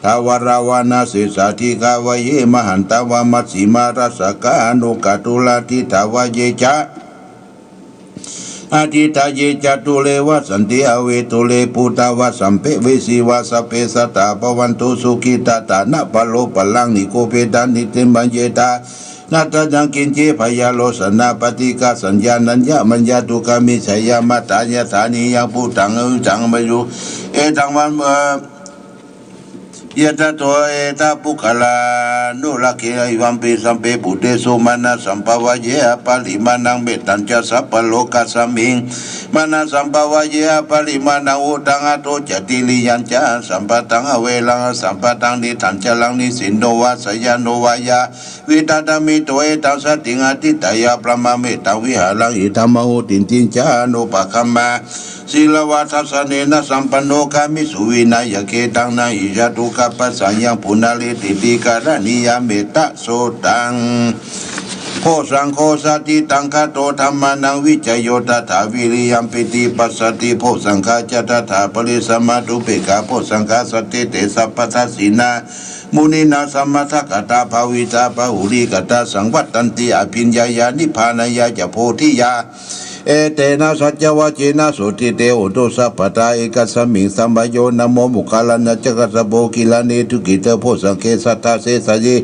Speaker 1: ทาวราวานาสิสาธิกาวเยมหันตาวามัสสิมารัสกานุกตุลาติทาวเยจะอาทิตาเยจตุเลวะสันติอเวตุเลปุตาวะสัมเปเวสีวะสัพเพสัตตาภวันตุสุขิตาตานะปะโลปะลังนิโกเปตานิเตมัญเยตานาตจังกินเจพยาโลสนาปฏิกาสัญญานัญญามัญญาตุกามิชัยยามาตายาฐานิยังพุตังจังมายุเอตังมันยะตะโตเอตาปุคลานุลักขิอิวัมปิสัมเปปุเตโสมานะสัมภวะเยอปาลิมานังเมตัญจะสัพพโลกัสสมิงมานะสัมภวะเยอปาลิมานังอุตังอโตจติลิยัญจาสัมปตังอเวลังสัมปตังนิทัญจลังนิสินโนวะสยานโนวายาวิตาตมิโตเอตังสติงอติตายาปรมาเมตังวิหารังอิธัมมโหตินตินจาโนปะคัมมาศิลวัฏสเนนะสัมปันโนกามิสุวินัยเกตังนาอิจตุกัปปะสัญญังปุณาลิติติการณิยาเมตตะโสตังโคสังโฆสติตังคโตธรรมานังวิจโยตถาวิริยัมปิติปัสสติโพสังฆาจตถาปริสมาตุเปกาโพสังฆาสติเตสัพพทัสสินามุนีนาสัมมาทักตาภาวิตาภาหุริกตาสังวัตตันติอภิญญายานิพพานายาจะโพธิยาเอเตนะสัจวะเจนะสุติเตโอตุสัพพตาเอกสมิงสัมบโยนะโมมุคลานะจักสะโบกิลานิทุกิเตโพสังเคสัตตาเสสยิ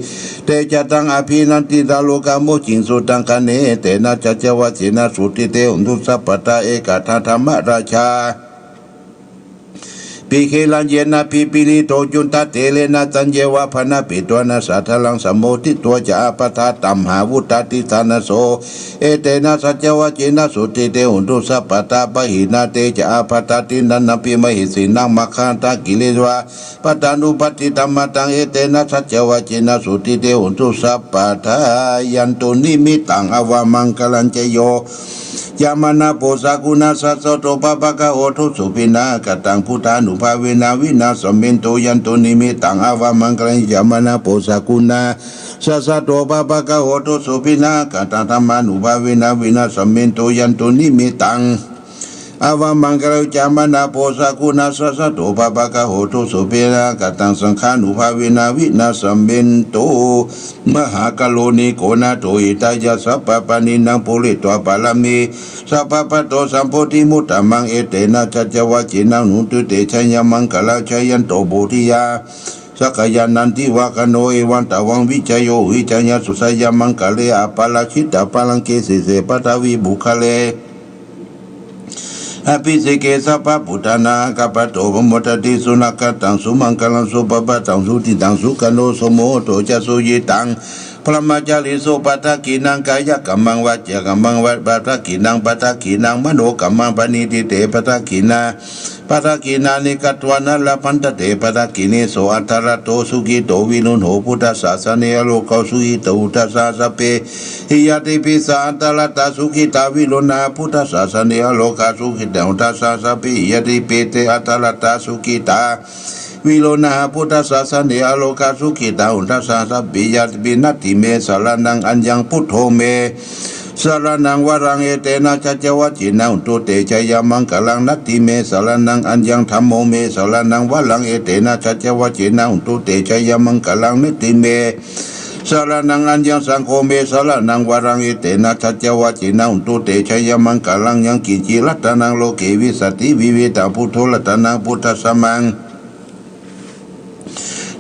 Speaker 1: เตจตังอภินันติดาโลกามุจิงสุตังคเนเตนะสัจวะเจนะสุติเตโอตุสัพพตาเอกธรรมราชาปิเคลันเยนะปิปิลิโตจุนตะเตเลนะตัญเยวะพนะปิตัวนะสัทธลังสมโมทิตัวจะอาปทาตัมหาวุตติธานโสเอเตนะสัจวะเจนะสุติเตหุนตุสัพพตาปะหินาเตจะอาปทาตินันนปิมหิสินังมะขันตะกิเลสวะปัตตานุปติธรรมตังเอเตนะสัจวะเจนะสุติเตหุนตุสัพพทายันตุนิมิตังอวามังคลัญเจโยยามานาโปสากุณาสัสสโตปะปะกะโอทุสุปินากตังพุทธานุภาเวนะวินาสมินโตยันตุนิมิตังอาวามังคลังยามานาโปสากุณาสัสสโตปะปะกะโอทุสุปินากตังธรรมานุภาเวนะวินาสมินโตยันตุนิมิตังอาวามังคลังยามานาโปสากุณาสัสสโตปะปะกะโอทุสุปินากตังสังฆานุภาเวนะวินาสมินโตมหากโลนิโกนาโตอิตายะสัพพปานินังปุริตวปาลามีสัพพปะโตสัมโพธิมุตตมังเอเตนะจัจจวะจินังนุตุเตชัยมังกลาชัยันโตโบธิยาสักยานันทิวะคโนเอวันตะวังวิจโยวิจัยสุสัยมังกเลอปาลาชิตาปาลังเกสิเสปทาวิบุคเลอภิเสกสัพพพุทธนากัปปะโตปโมทติสุนักตังสุมังคลังสุปปะตังสุติตังสุกโนสโมโตจะสุยิตังพระมาจาริโสปัตตกินังกายกัมมังวัจกัมมังวัจปัตตกินังปัตตกินังมโนกัมมังปณิติเตปัตตกินาปัตตกินานิกัตวานัลลพันตเตปัตตกินิโสอัตตระโตสุกิโตวินุโหพุทธศาสเนอโลกสุหิตอุตสาสเปหิยติปิสาอัตตระตาสุขิตาวิโลนาพุทธศาสเนอโลกสุขิตอุตสาสเปหิยติปิเตอัตตระตาสุขิตาวิโลนาพุทธศาสนาอโลกาสุขิตาอุตสาสปิยติบินัตติเมสารนังอัญญังพุทโธเมสารนังวรังเอเตนะจัจวัจจินังตุเตชัยมังกลังนัตติเมสารนังอัญญังธัมโมเมสารนังวรังเอเตนะจัจวัจจินังตุเตชัยมังกลังนัตติเมส สารนังอัญญังสังโฆเมสารนังวารังอิเตนะทัจจวจินาอุตุเตชัยมังกาลังยังกิจิรัตนังโลเกวิสติวิเวตาพุทโธรัตนังพุทธสมัง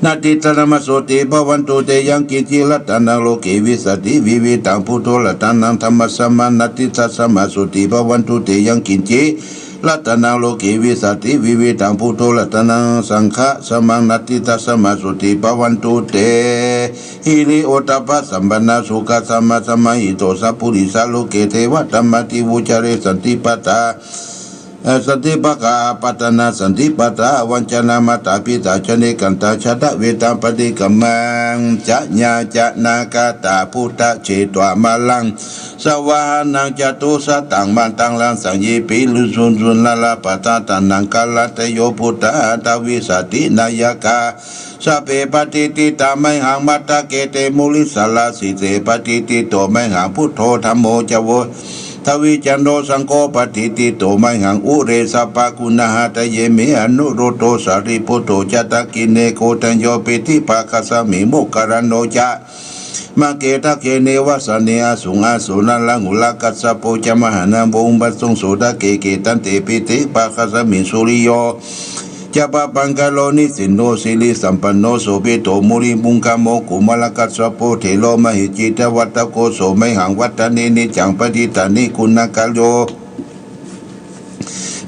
Speaker 1: นาติตระมัสโสติภวันตุเตยังกิจิรัตนังโลเกวิสติวิเวตังพุทโธรัตนังธรรมสมานาติตัสมัสโสติภวันตุเตยังกิจิรัตนังโลเกวิสติวิเวตังพุทโธรัตนังสังฆสมังนาติตัสมัสโสติภวันตุเตหิริโอตปะสัมปันนาสุขสัมมาสมาหิโตสัพพุริสาโลเกเทวะธรรมติวุจาเรสันติปัตตาสันติปะกาปัตนาสันติปัตตาวัญจนามาตาปิตาชเนกันตาชตะเวตาปฏิกัมมังจะญาจะนากาตาพุทธเจตวามาลังสวานังจตุสตังมันตังลังสังยีปิลุสุนสุนลาลาปตาตันนังกาลตโยพุทธาตวิสตินายกาสเปปฏิติตาไมหังมัตตะเกเตมุลิสลาสิเตปฏิติโตไมหังพุทโธธัมโมจโวทวิจันโดสังโฆปฏิติโตไมหังอุเรสัปปะกุณหะตะเยเมอนุโรโตสาริปุตโตจัตตกินเนโกตัญโยปิติภาคสมิโมกขรันโนจะมาเกตะเกเนวะสเนอสุงอาสุนันลังอุลกัสสะโปจมหานาบุมบัสสงโสดะเกเกตันเตปิติภาคสมิสุริโยจะปะปังกะโลนิสินโนสิลิสัมปันโนโสเปโตมุริมุงคโมกุมลกัสสะโปเทโลมหิจิตวัตตโกโสไมหังวัตตเนนิจังปฏิตานิคุณกะโย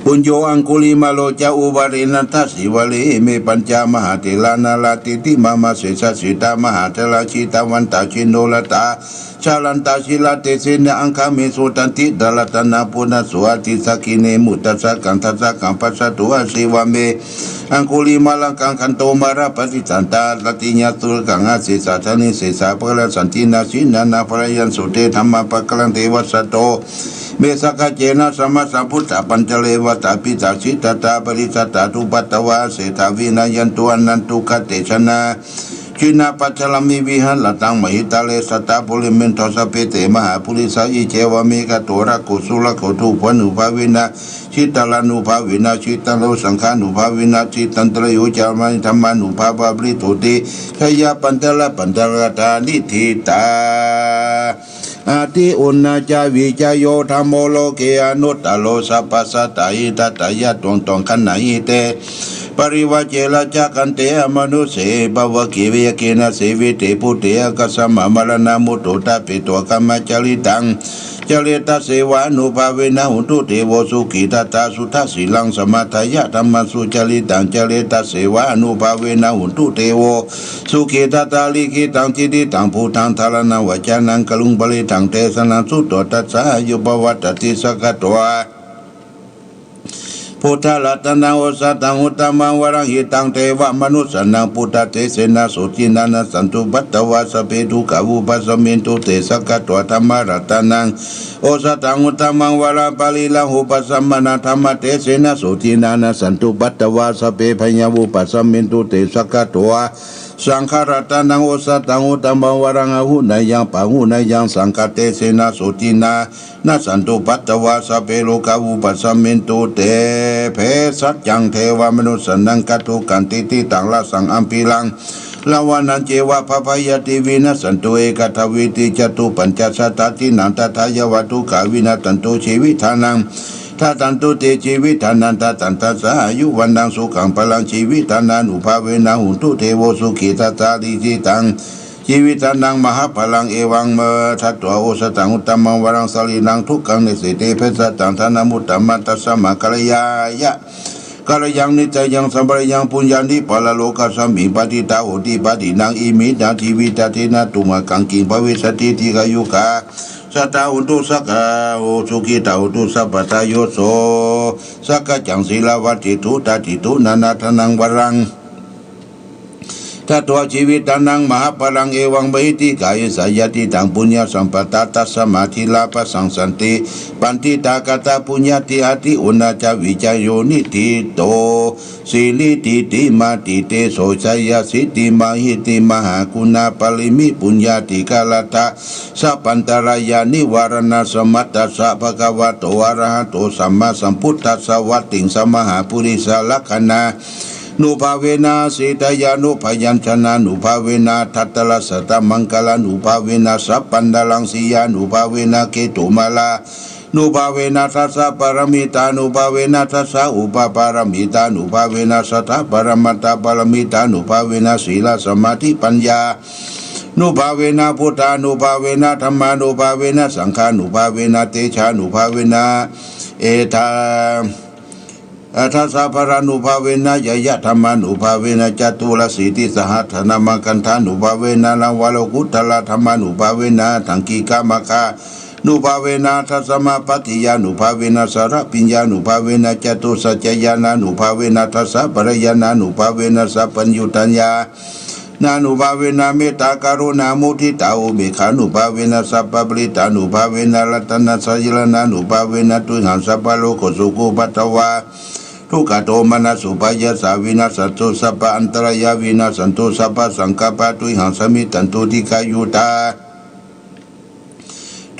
Speaker 1: ปุญโยอังคุลิมาโลจาอุบารินันทัสสิวะเลเมปัญจามหาเทลานาลาติติมามาเสสสิตามหาเทลาชิตาวันตาชินโนลตาชาลันตาชิลาเตเสเนอังคาเมสุตันติดาลตนาปุณสุอาติสักิเนมุตตะสักกันทัสสะกัมปัสสะตุอาศิวะเมอังคุลิมาลังกังคันโตมาราปฏิสันตาลติญาตุลกังอาเสสาธนิเสสาปะละสันตินาสินานาภรยันสุเตธรรมปะกลังเทวสัตโตเมสกเจนะสัมมาสัมพุทธปัญจเลวตาปิตาชิตตาปริสัตตาทุปัตตวาเสถาวินายันตุอนันตุกเตชนะชินาปัจจลามิวิหันละตังมหิตาเลสตาปุริเมนทสเปเตมหาปุริสาอิเจวะเมกะโตระกุสุลโคตุปนุภาวินาชิตลานุภาวินาชิตังโลสังขานุภาวินาชิตันตระยุจามานิธรรมานุภาบาบริโตติขยาปันตละปันตละตานิทิตาอาทิอุณาจาวิจโยธรรมโลเกอนุตตโลสัพพสัตตาอิทัตตายะตวงตองขันนาอิเตปริวะเจละจักขันเตอมนุเสภวะกิเวเกนะเสวิเตพุเตกัสสะมะมรณะมุตโตตะปิโตกัมมะจริตังจริตเสวานุภาเวนะหุตุเทโวสุขิตตาสุทัสสิลังสมัทยะธรรมสุจริตังจริตเสวานุภาเวนะหุตุเทโวสุขิตตาลิขิตังจิติตังภูตังทารนังวจานังกลุงบริตังเตสนังสุตโตตัสสะยุปวัตติสกตวะพุทธรัตนังโอสัตังอุตตมังวรังหิตังเทวมนุสนังพุทธเตเสนาสุจินันสันตุปัตตวาสเปทุกาวุปัสมินตุเตสกัตวธรรมรัตนังโอสัตังอุตตมังวรังปาลิลังหุปัสมนาธรรมเตเสนาสุจินันสันตุปัตตวาสเปพญาวุปัสมินตุเตสกัตวสังขารตานังโอสัตังอุตตมังวรังอหุนายังปังหุนายังสังฆเตเสนาสุจินานาสันตุปัตตวาสเปโลกาวุปัสมินตุเตเพสัจจังเทวมนุสนังกัตุกันติติตังละสังอัมพิลังลาวานันเจวะภพายติวินัสันตุเอกทวิติจตุปัญจสัตตตินันตทายวัตุกาวินาตันตุชีวิธานังถ้าตันตุเตชีวิธานันตตันตสาอายุวันดังสุขังพลังชีวิธานันอุภาเวนะหุตุเทโวสุขิตตาลิจิตังชีวิตานังมหาพลังเอวังเมทัตตัวโอสตังอุตตมังวรังสลีนังทุกขังในสิเตเพสตังธนามุตตมัตตสมะกัลยายะกัลยังนิจยังสัมปรยังปุญญานิปะละโลกัสสมิปฏิตาโหติปฏินังอิมินาชีวิตาเทนะตุมะกังกิงภวิสติทิกายุกาสัตตาอุตุสักกาโอสุขิตาอุตุสัพพทายโสสักกะจังศิลาวัติทุตติทุนานาทนังวรังถ้าตัวชีวิตนังมหาพลังเอวังเบติกายสายติตังปุญญาสัมปตาตัสสมาธิลาภสังสันติปันติตากตาปุญญาติอาติอุณาจาวิจโยนิติโตสิลิติติมาติเตโสชัยสิติมาหิติมหาคุณาปริมิปุญญาติกาลตาสัพพันตรายานิวารณสมัตตสัพพะกวะโตอะระหะโตสัมมาสัมพุทธัสสะวัตติงสมหาปุริสลักขณา นุภาเวนะสีตยานุพยัญชนะนุภาเวนะทัตตลสัตตมังคลานุภาเวนะสัพพันดลังสียานุภาเวนะเกตุมาลานุภาเวนะทัสสะปรมิตานุภาเวนะทัสสะอุปปารมิตานุภาเวนะสัทธปรมัตตปรมิตานุภาเวนะศีลสมาธิปัญญานุภาเวนะพุทธานุภาเวนะธรรมานุภาเวนะสังฆานุภาเวนะเตชานุภาเวนะเอตาทัสสะพรานุภาเวนะยยะธรรมานุภาเวนะจตุรสีติสหัทนามังคันธานุภาเวนะลังวาโลกุตละธรรมานุภาเวนะทังกีกามคานุภาเวนะทัสสมาปฏิยานุภาเวนะสารปิญญานุภาเวนะจตุสัจจยานานุภาเวนะทัสสะปรยานานุภาเวนะสัพพัญญุตัญญานานุภาเวนะเมตตากรุณามุทิตาอุเบกขานุภาเวนะสัพพะปริตานุภาเวนะรัตนะสัจจรณานุภาเวนะตุหังสัพพะโลกสุขุปัตตวาทุกขโทมนัสสุปายาสาวินาสัตตุสัพพะอันตรายาวินาสันตุสัพพะสังฆปะตุหังสมิตันตุทิกายุตา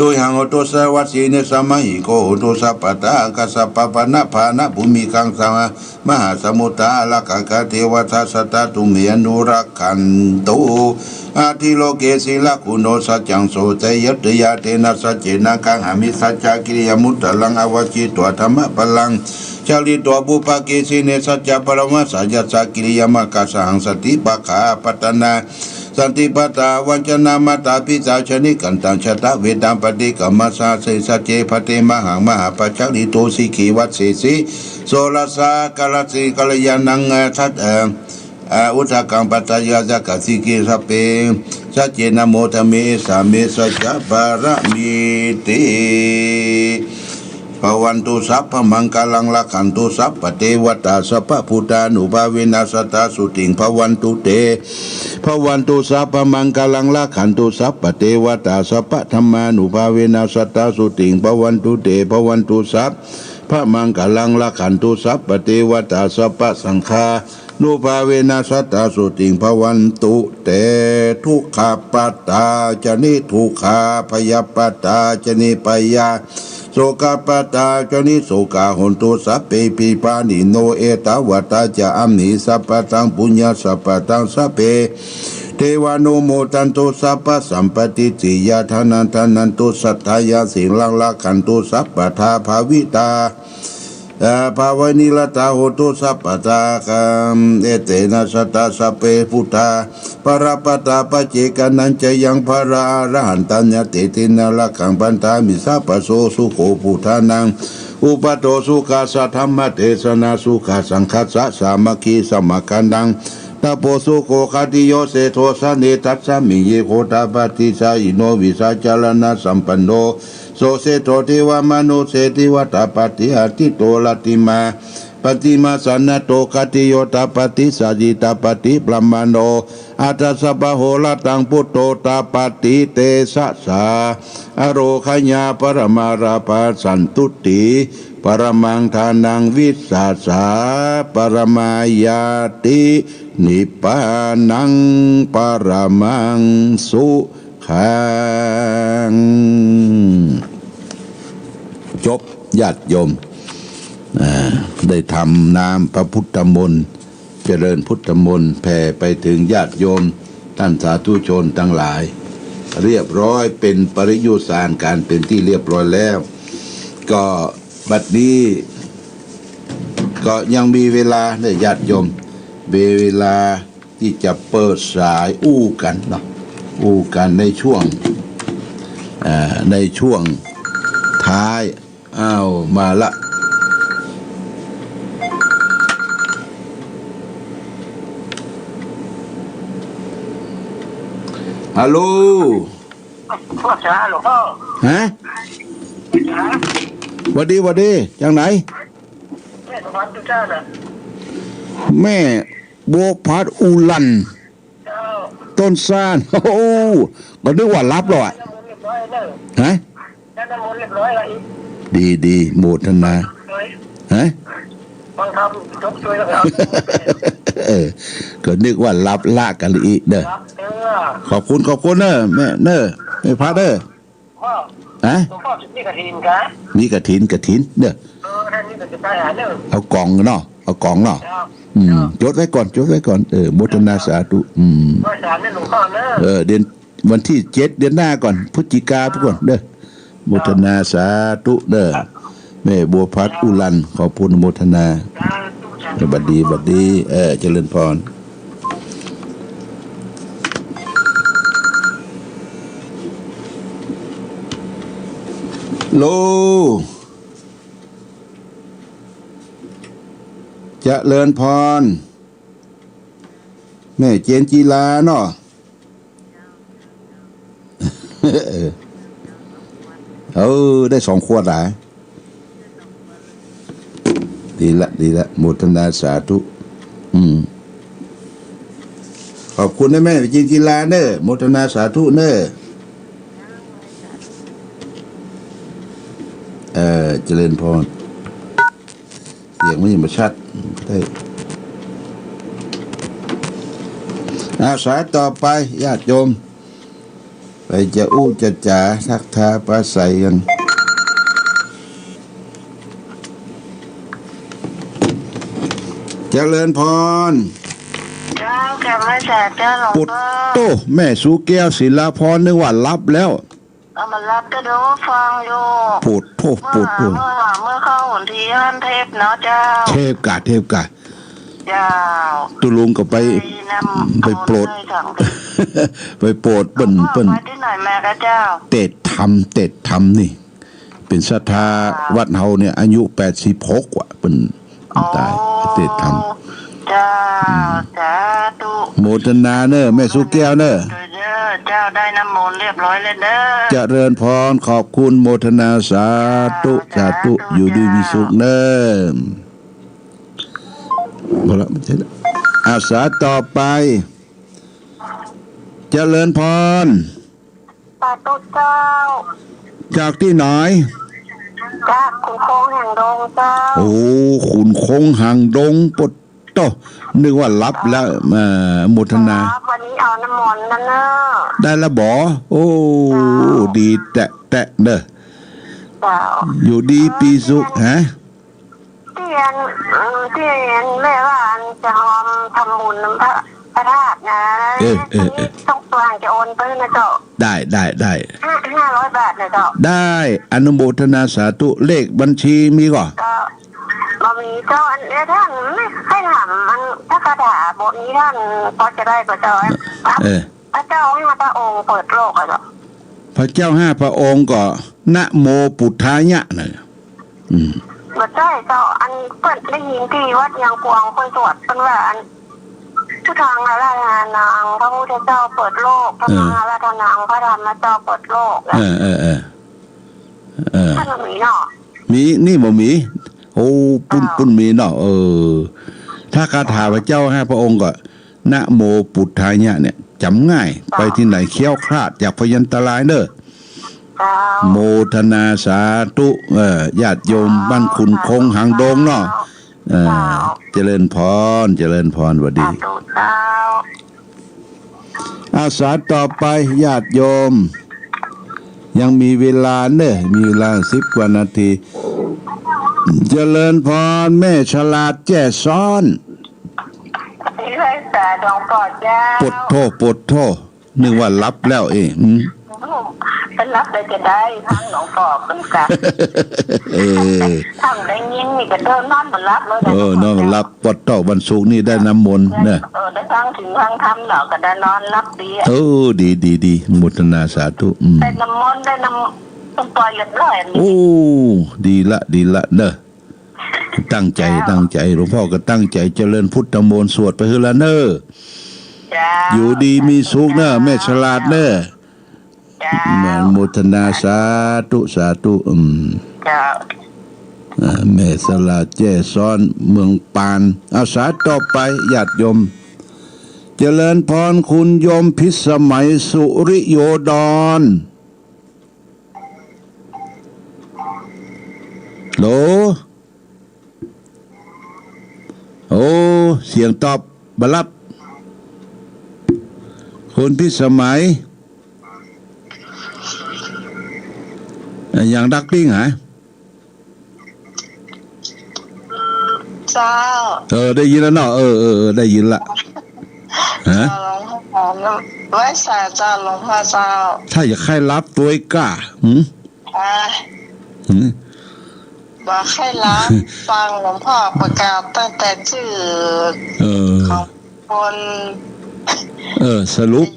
Speaker 1: ตุหังโอตุสวัสสีเนสมัยโกโอตุสัพพะตากัสสะปะปะนะภานะภูมิคังสมหาสมุทธาลักขะเทวทัสสตตุเมอนุรักขันตุอาทิโลเกศิลคุโนสัจจังโสเตยัตยาเตนะสัจเจนะกังหามิสัจจกิริยมุตตะลังอวจิตวธรรมะพลังจาริตัวบุปเกสิเนสัจจปรมัสสัจจกิริยมกัสหังสติปะขาปัตนาสันติปัตตาวัจนามาตาพิจาชนิกันตังชะตะเวดัมปฏิกรรมสาเสสัจเจพเตมหังมหาปัจจริโตสิกีวัตเสสีโสรสากลสิกัลยานังทัตอุทกังปัตตยาจักสิกิสเปสัจเจนะโมทเมสามิสัจจปารมิติภวันตุสัพพมังคลังละขันตุสัพพเทวตาสัพพพุทธานุภาเวนัสตาสุติงภวันตุเตภวันตุสัพพมังคลังละขันตุสัพพเทวตาสัพพธรรมานุภาเวนัสตาสุติงภวันตุเตภวันตุสัพพมังคลังละขันตุสัพพเทวตาสัพพสังฆานุภาเวนัสตาสุติงภวันตุเตทุกขปัตตาจนิทุกขาพยาปัตตาจนิปยาโสกปตาจนิโสกาหนตุสัพเพปิปานิโนเอตาวตาจะอัมนิสัพพตังปุญญาสัพพตังสัพเพเทวานุโมตันตุสัพพสัมปติจิยาทานันตุสัทธายาสิงลังละขันตุสัพพทาภาวิตาภาวนิลตาโหตุสัพพตาคัมเอเตนะสัตตาสัพเพพุทธาปรปตาปเจกนันจะยังภราอรหันตัญญเตตินาละขังปันธามิสัพพโสสุโขพุทธานังอุปโตสุขาสัทธรรมเทศนาสุขาสังคัสสะสามัคคีสมัคคันดังตาโปสุโขคติโยเสโทสะเนตัสสะมิเยโคตาปฏิสาอิโนวิสาจารณะสัมปันโนโสเสโทเทวมนุเสติวัตปฏิหติโตลติมาปฏิมาสันนโตคติโยตปฏิสัจิตปฏิปรมโนอัตสปะโหลตังพุทโตตปฏิเตสะสาอโรคญาปรมาราภาสันตุติปรมังทานังวิสัสสาปรมายาตินิพพานังปรมังสุขังจบญาติโยมได้ทำน้ำพระพุทธมนต์เจริญพุทธมนต์แผ่ไปถึงญาติโยมท่านสาธุชนทั้งหลายเรียบร้อยเป็นปริยุสานการเป็นที่เรียบร้อยแล้วก็บัดนี้ก็ยังมีเวลาได้ญาติโยมเวลาที่จะเปิดสายอู้กันเนาะอู้กันในช่วงท้ายมาละฮัลโหล
Speaker 3: พ่อจ๋าหลวงพ่อ
Speaker 1: ฮะวัสดีจังไหน
Speaker 3: แม่สมบัติทุกท่านนะ
Speaker 1: แม่โบกพัดอูลันต้นซ่านโอ้ก็นึกว่ารับหรอฮะ
Speaker 3: น้ำมนต์เรียบร้อยแล้ว
Speaker 1: ดีโมทนาฮะ
Speaker 3: บางคำจบช่วยแล้วครับ
Speaker 1: ก็นึกว่ารับละกันอีกเด้อขอบคุณเนอะแม่เนอะไม่พัดเด้อ
Speaker 3: พ่อ
Speaker 1: ฮะ
Speaker 3: หลวงพ่อนี่กระถินกะ
Speaker 1: นี่กระถินเด้อ
Speaker 3: ท่านนี่ก็จะไปหาเด้อ
Speaker 1: เอากล่องเนาะ เอากล่องเนาะ
Speaker 3: ครับ
Speaker 1: จดไว้ก่อนโมทนาสาธุ
Speaker 3: ร้อยสามนี่หลวงพ่อเนอะ
Speaker 1: เดือนวันที่7เดือนหน้าก่อนพฤศจิกาทุกคนเด้อโมทนาสาธุเด้อแม่บัวพัดอุลันขอบคุณโมทนาบัดดีเจริญพรโลเจริญพรแม่เจนจีลาเนาะ ได้2 ขวดหลายดีละโมทนาสาธุขอบคุณนะแม่เจนจีลาเนอะโมทนาสาธุเนอะเจริญพรเสียงไม่ยังมาชัดได้สายต่อไปญาติโยมไปจะจะจ๋าทักทาปราศัยกันเจริญพร
Speaker 3: เจ้าแกไม่แจกเจ้าหลวง
Speaker 1: ปุต
Speaker 3: พ่อ
Speaker 1: โตแม่สุแก้วศิลาพรนึกว่ารับแล้ว
Speaker 3: เอามารับก็ดูฟังอยู่
Speaker 1: ปุตโต
Speaker 3: เมื่อเข้าหุ่นทีท่านเทพเนาะเจ้า
Speaker 1: เทพกะ
Speaker 3: เจ้า
Speaker 1: ตุลุงก็ไปโปรดไปโปรดเปิ้น
Speaker 3: ที่ไหนแม่กะเจ้า
Speaker 1: เตดธรรมนี่เป็นศรัทธาวัดเฮาเนี่ยอายุ86ว่ะเปิ้นตายเตดธรรม
Speaker 3: เจ้าสาธุ
Speaker 1: โมทนาเนอะแม่สุแก้วเนอะ
Speaker 3: เจ้าได้น้ำมนต์เรียบร้อยเลยเด้อ
Speaker 1: เจริญพรขอบคุณโมทนาสาธุอยู่ดีมีสุขเนอะพอละไม่ใช่ละอาสาต่อไปเจริญพร
Speaker 3: สาธุเจ้า
Speaker 1: จากที่ไหน
Speaker 3: จากขุนโค้งแห่งดงเจ้า
Speaker 1: โอ้ขุนโค้งแห่งดงปดโตนึกว่ารับแล้วโมทนา
Speaker 3: วันนี้เอาน้ำมนต์นั่นเนอะ
Speaker 1: ได้ละบ่โอ้ดีแตะเด้ออยู่ดีปีสุขฮะ
Speaker 3: เตียนแม่ว่าจะหอมทำบุญพระธาตุนะต้องตัวจะโอนไปนะเจ้า
Speaker 1: ได้
Speaker 3: 500 บาทนะเจ้า
Speaker 1: ได้อนุโมทนาสาธุเลขบัญชีมีก่อน
Speaker 3: บ่มีเจ้าอันนี้ท่านไม่ให้ถามมันถ้าคาถาบทนี้ท่านพอจะได้ก็เจ้าพระเจ้า5 พระองค์เปิดโลกอ่ะเจ้า
Speaker 1: พระเจ้า5 พระองค์ก็นะโมปุทธายะน่ะ
Speaker 3: บ่ใช่เจ้าอันเปิดได้ยินที่วัดยางกวางคนสวดเพิ่นว่าอันทุทางอาราธนางพระพุทธเจ้าเปิดโลกพระอาราธนางพระธรรมเจ้าเปิดโลกท่านมีเนาะ
Speaker 1: มีนี่บ่มีโอ้ปุ้นมีเนาะถ้าคาถาพระเจ้า5 พระองค์ก็นะโมปุทธายะเนี่ยจำง่ายไปที่ไหนเคี้ยวคลาดจากพยันตรายเด้อโมทนาสาธุญาติโยมบ้านขุนคงหางดงเนาะเจริญพรสวัสดีอาสาต่อไปญาติโยมยังมีเวลาเนอะมีเวลา10 กว่านาทีเจริญพรแม่ฉลาดแจ้ซ้อนปดโทนึกว่ารับแล้ว
Speaker 3: เป็นรับได้จะได้ทั้งหลวงพ่อเป็นกะทั้งได้ยินนี่ก็เดินนอนมารับเลย
Speaker 1: นอนรับปดโตวันศุกร์นี่ได้น้ำมนต์เนี่ย
Speaker 3: ได้ทั้งถึงทั้งทำเนาะก็ได้นอนรับดี
Speaker 1: ดีโมทนาสาธุ
Speaker 3: ได้น้ำมนต์ได้น้ำต้องปล่อยเลือดร้อย
Speaker 1: โอ้ดีละเนอะตั้งใจหลวงพ่อก็ตั้งใจเจริญพุทธมนต์สวดไปเฮือละเนอะอยู่ดีมีสุขเนอะแม่ฉลาดเนอะโมทนาสาธุแม่ฉลาดแจ้ซ้อนเมืองปานอาสาต่อไปญาติโยมเจริญพรคุณโยมพิสมัยสุริโยดรโหลโอ้เสียงตอบบรับคุณพิสมัยอย่างดักปิ้งหะ
Speaker 3: ส เจ้า
Speaker 1: ได้ยินแล้วเนาะได้ยินละฮะ
Speaker 3: หลวงพ่อไว้สาเจ้าหลวงพ่อเจ้า
Speaker 1: ถ้าอยากให้รับตัวกล้า
Speaker 3: บอกให้รับฟังหลวงพ่อประกาศตั้งแต่ชื่อของคน
Speaker 1: สรุป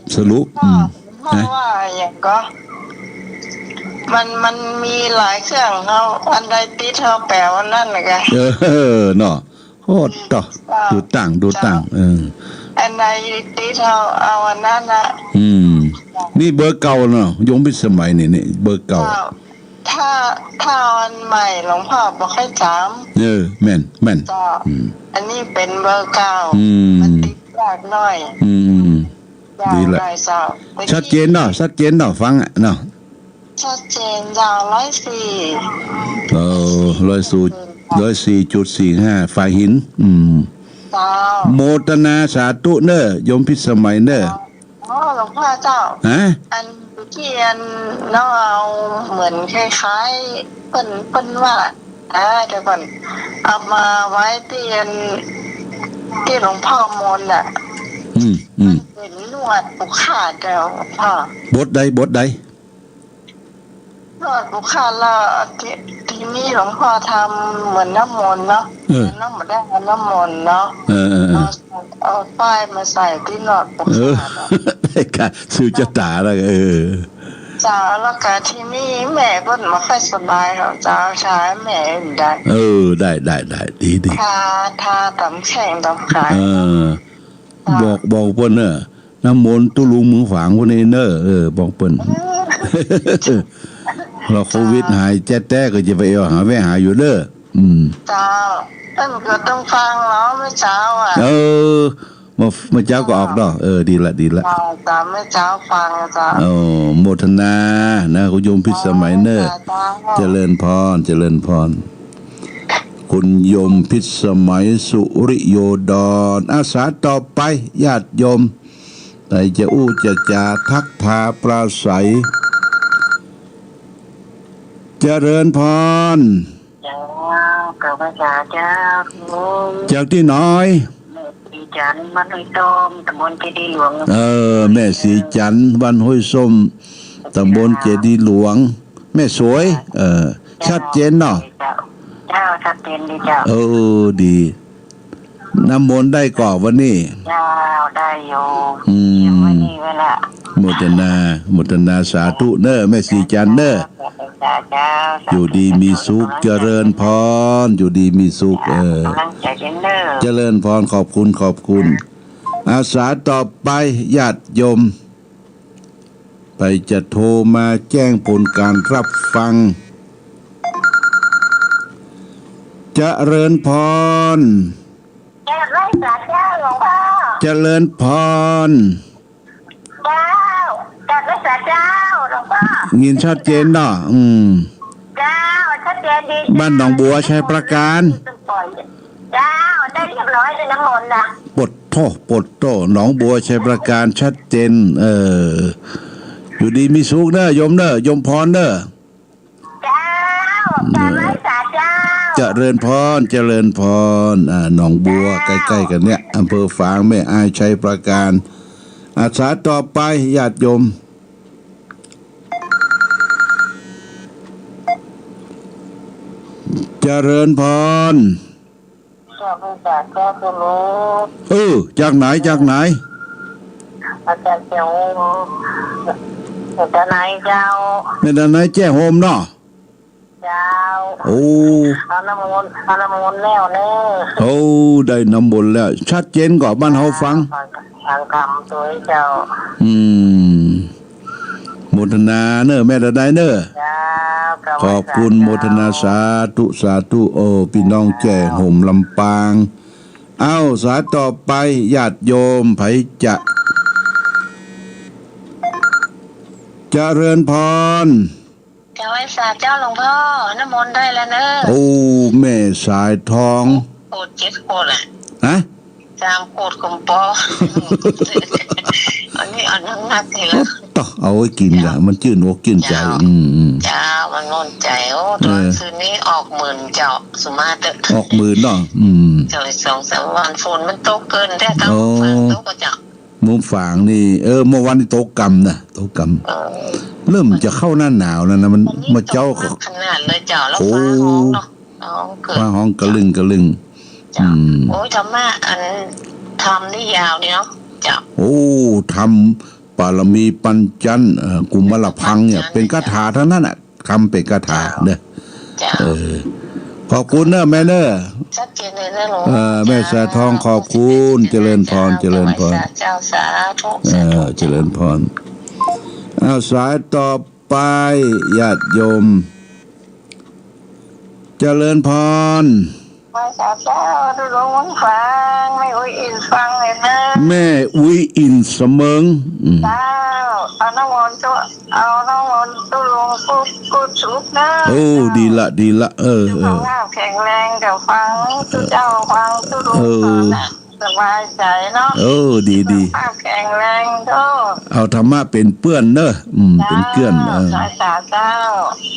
Speaker 3: เพราะว่าอย่างก็มันมีหลายเครื่องเขาอันใดติดเขาแปลว่านั่นแหละกัน
Speaker 1: เนาะโคตรต่อดูต่าง
Speaker 3: อันใดติดเขาเอาอันนั้นนะ
Speaker 1: นี่เบอร์เก่าเนาะยงพิสมัยนี่เบอร์เก่า
Speaker 3: ถ้าอันใหม่หลวงพ่อบอกให้จำ
Speaker 1: แม่น
Speaker 3: อันนี้เป็นเบอร์เก่ามันติดยากหน่อย
Speaker 1: ดีละชัดเจนเนาะฟังเนาะ
Speaker 3: ชัดเจนยาว
Speaker 1: 104.45ฝ่ายหินโมทนาสาธุเนอยมพิสมัยเนอ
Speaker 3: หลวงพ่อเจ้าอันเขียนน้องเอาเหมือนคล้ายๆเปิ้นว่าเดี๋ยวก่อนเอามาไว้ที่หลวงพ่อมนน่ะเป็นนวดปุขาดแล้วพ่อบ
Speaker 1: ทใด
Speaker 3: นวดปุขาดแล้วที่นี่หลวงพ่อทำเหมือนน้ำมนต์เนาะน้ำมนต์ได้น้ำมนต์เนาะเอาป้ายมาใส่ที่นวดปุขาด
Speaker 1: ได้ค่ะชื่อจะตาแล้ว
Speaker 3: จ้าแล้วก็ที่นี่แม่ก็ไม่ค่อยสบายหรอกจ้าใช้แม่ได้
Speaker 1: ได้ดี
Speaker 3: ทาตำแข็งตำขาย
Speaker 1: บอกเปิ้นน้ำมนต์ตุลุงมือฝางพวกนี้บอกเปิ้นเราโควิดหายแต้ก็จะไปหาแม่หาอยู่เจ้า
Speaker 3: ก็ต้องฟังเนาะเมื่อเช้า
Speaker 1: เมื่อเช้าก็ออกดอกดีละ
Speaker 3: ตามเมื่อเช้าฟังจ้า
Speaker 1: โมทนานะคุณโยมพิสมัยเจริญพรคุณโยมพิสมัยสุริโยดรอาสาต่อไปญาติโยมแต่จะจะจาทักทาปราศัยเจริญพร
Speaker 3: กับพระเจ้า
Speaker 1: จากที่น้อย
Speaker 3: สีจันทร์บ้านห้วยส้มตำบลเจดีย์หลวง
Speaker 1: แม่สีจันทร์บ้านห้วยส้มตำบลเจดีย์หลวงแม่สวยชัดเจนเนาะ
Speaker 3: เจ้าชัดเจนดีเจ้า
Speaker 1: ดีน้ำมนต์ได้ก่อวันนี้
Speaker 3: เจ้าได้อยู่วันนี้เวลา
Speaker 1: โมทนาสาธุเนอแม่สีจันทร์เนออยู่ดีมีสุขเจริญพรอยู่ดีมีสุขเจริญพรขอบคุณอาสาต่อไปญาติโยมไปจะโทรมาแจ้งผลการรับฟังเจริญพรเจริญพรยินชัดเจนเนาะ
Speaker 3: ชัดเจนดี
Speaker 1: บ้านหนองบัวชัยประการ
Speaker 3: ได้เรียบร้อยเลยน้ำมนต์นะ
Speaker 1: ปดโตหนองบัวชัยประการชัดเจนอยู่ดีมีสุขเนอะโยมพรเนอะเจริญพรหนองบัวใกล้ๆกันเนี่ยอำเภอฝางแม่อายชัยประการอาสาต่อไปญาติโยมเจริญพรจากไหน
Speaker 3: อาจารย์เจ้าด้านไหนเจ้า
Speaker 1: ด้านไหนแจ้โฮมเนาะ
Speaker 3: เจ้าเอาน้ำมนต์แล้ว
Speaker 1: ได้น้ำมนต์แล้วชัดเจนกว่าบ้านเฮาฟัง
Speaker 3: คำตัวเจ้า
Speaker 1: โมทนาเนอแม่ได้เนอขอบคุณโมทนาสาธุพี่น้องแก่ห่มลำปางสาต่อไปญาติโยมไผจะเจริญพร
Speaker 3: ไว้สาเจ้าหลวงพ่อน้ำมนต์ได้แล้วเนอ
Speaker 1: แม่สายทอง
Speaker 3: โคตรเจ็บโคตรจามโคตรกลมปออันนี้ นั่งนักนี่ละ
Speaker 1: ต่อเอาไว้กินอ่ะมันชื่นอกชื่นใจ
Speaker 3: เจ้ามันนอนใจโอ้ตอนคืนนี้ออก10,000เจ้าสุมาเตอ
Speaker 1: ออกมือเนาะ
Speaker 3: เจ้าเลย2-3 วันฝนมันตกเกินแต่ทั้งฝนตกก็เจ้า
Speaker 1: มุมฝางนี่เมื่อวันนี้โตกรรมนะโตกรรมเริ่มจะเข้าหน้าหนาวแล้วนะมันมาเจ้า
Speaker 3: ขนาดเลยเจ้าแล้วฟ้าห้องเนาะ
Speaker 1: ฟ้าห้องกระลึง
Speaker 3: โอ้ยธรรมะอันทำนี่ยาวเนี่ยเนาะเจ้า
Speaker 1: โอ้ทำปารมีปัญจันกุมารพังเนี่ยเป็นคาถาทั้งนั้นอ่ะทำเป็นคาถาเนี่ยขอบคุณเนอะแม่เนอะ
Speaker 3: ชัดเจนเลยนะหลวง
Speaker 1: แม่สาทองขอบคุณเจริญพรเจริญพร
Speaker 3: เจ้าสาธุ
Speaker 1: เจริญพรเอาสายต่อไปญาติโยมเจริญพร
Speaker 3: มาสาเจ้าทุลงฟังไม่อุ้ยอินฟังเลยนะ
Speaker 1: แม่อุ้ยอินเสมิง
Speaker 3: เจ้าเอาน้ำมนต์ตุลงกูชุบนะ
Speaker 1: โอ้ดีละ
Speaker 3: แข็งแรงเดี๋ยวฟังเจ้าฟังตุลงสบายใจเนาะ
Speaker 1: ดี
Speaker 3: แข็งแรงก็
Speaker 1: เอาธรรมะเป็นเปื้อนเนอะเป็นเกื้อน
Speaker 3: สาเจ้า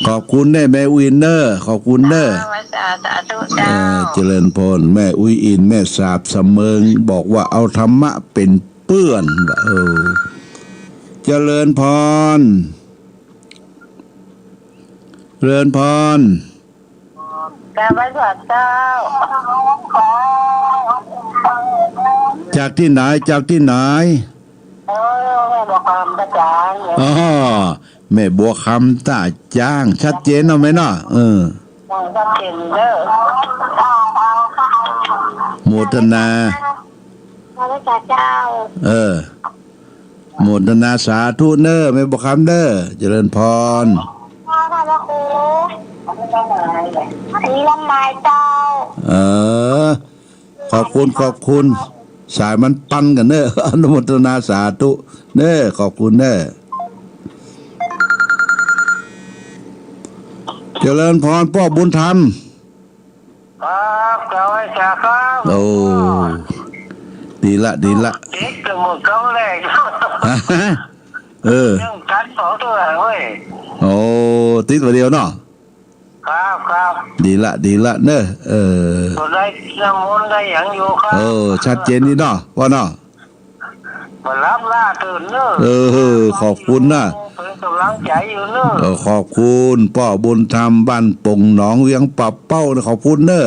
Speaker 1: ขอบคุณแม่อุ้ยเนอะขอบคุณเนอะ
Speaker 3: สาธุเจ้า
Speaker 1: เจริญพรแม่อุ้ยอินแม่สาบเสมิงบอกว่าเอาธรรมะเป็นเปื้อนเจริญพร
Speaker 3: แต่ไม่ถอดเจ้า
Speaker 1: จากที่ไหน
Speaker 3: แม่บัวคำตาจ้าง
Speaker 1: แม่บัวคำตาจ้างชัดเจนเอาไหมเนาะ
Speaker 3: ชัดเจนเด้อ
Speaker 1: โมทนา
Speaker 3: พระเจ้า
Speaker 1: โมทนาสาธุเนอแม่บัวคำเด้อเจริญพร
Speaker 3: พระครูอันนี้ลำไม้เจ้า
Speaker 1: ขอบคุณสายมันปั้นกันเนอะอนุโมทนาสาธุเนอะขอบคุณเนอะเจริญพรพ่อบุญธรรม
Speaker 3: ครับเจ้าไอ้จ่าครับ
Speaker 1: โอ้ดีละ
Speaker 3: เด็กจะหมดเขาแรกยังกัน2 ตัวเว้ย
Speaker 1: โอ้ติดตัวเดียวเนาะ
Speaker 3: ครับ
Speaker 1: ดีละเนอะ
Speaker 3: ตัวได้น้ำมนต์ได้อย่างอยู่ครับ
Speaker 1: ชัดเจนนี่เนาะว่าเนาะ
Speaker 3: มารับล่าตื่นเน
Speaker 1: อะขอบคุณนะ
Speaker 3: เป็นกำลังใจอยู่เนอะ
Speaker 1: ขอบคุณพ่อบุญธรรมบ้านปงหนองเวียงปับเป้าขอบคุณเนอะ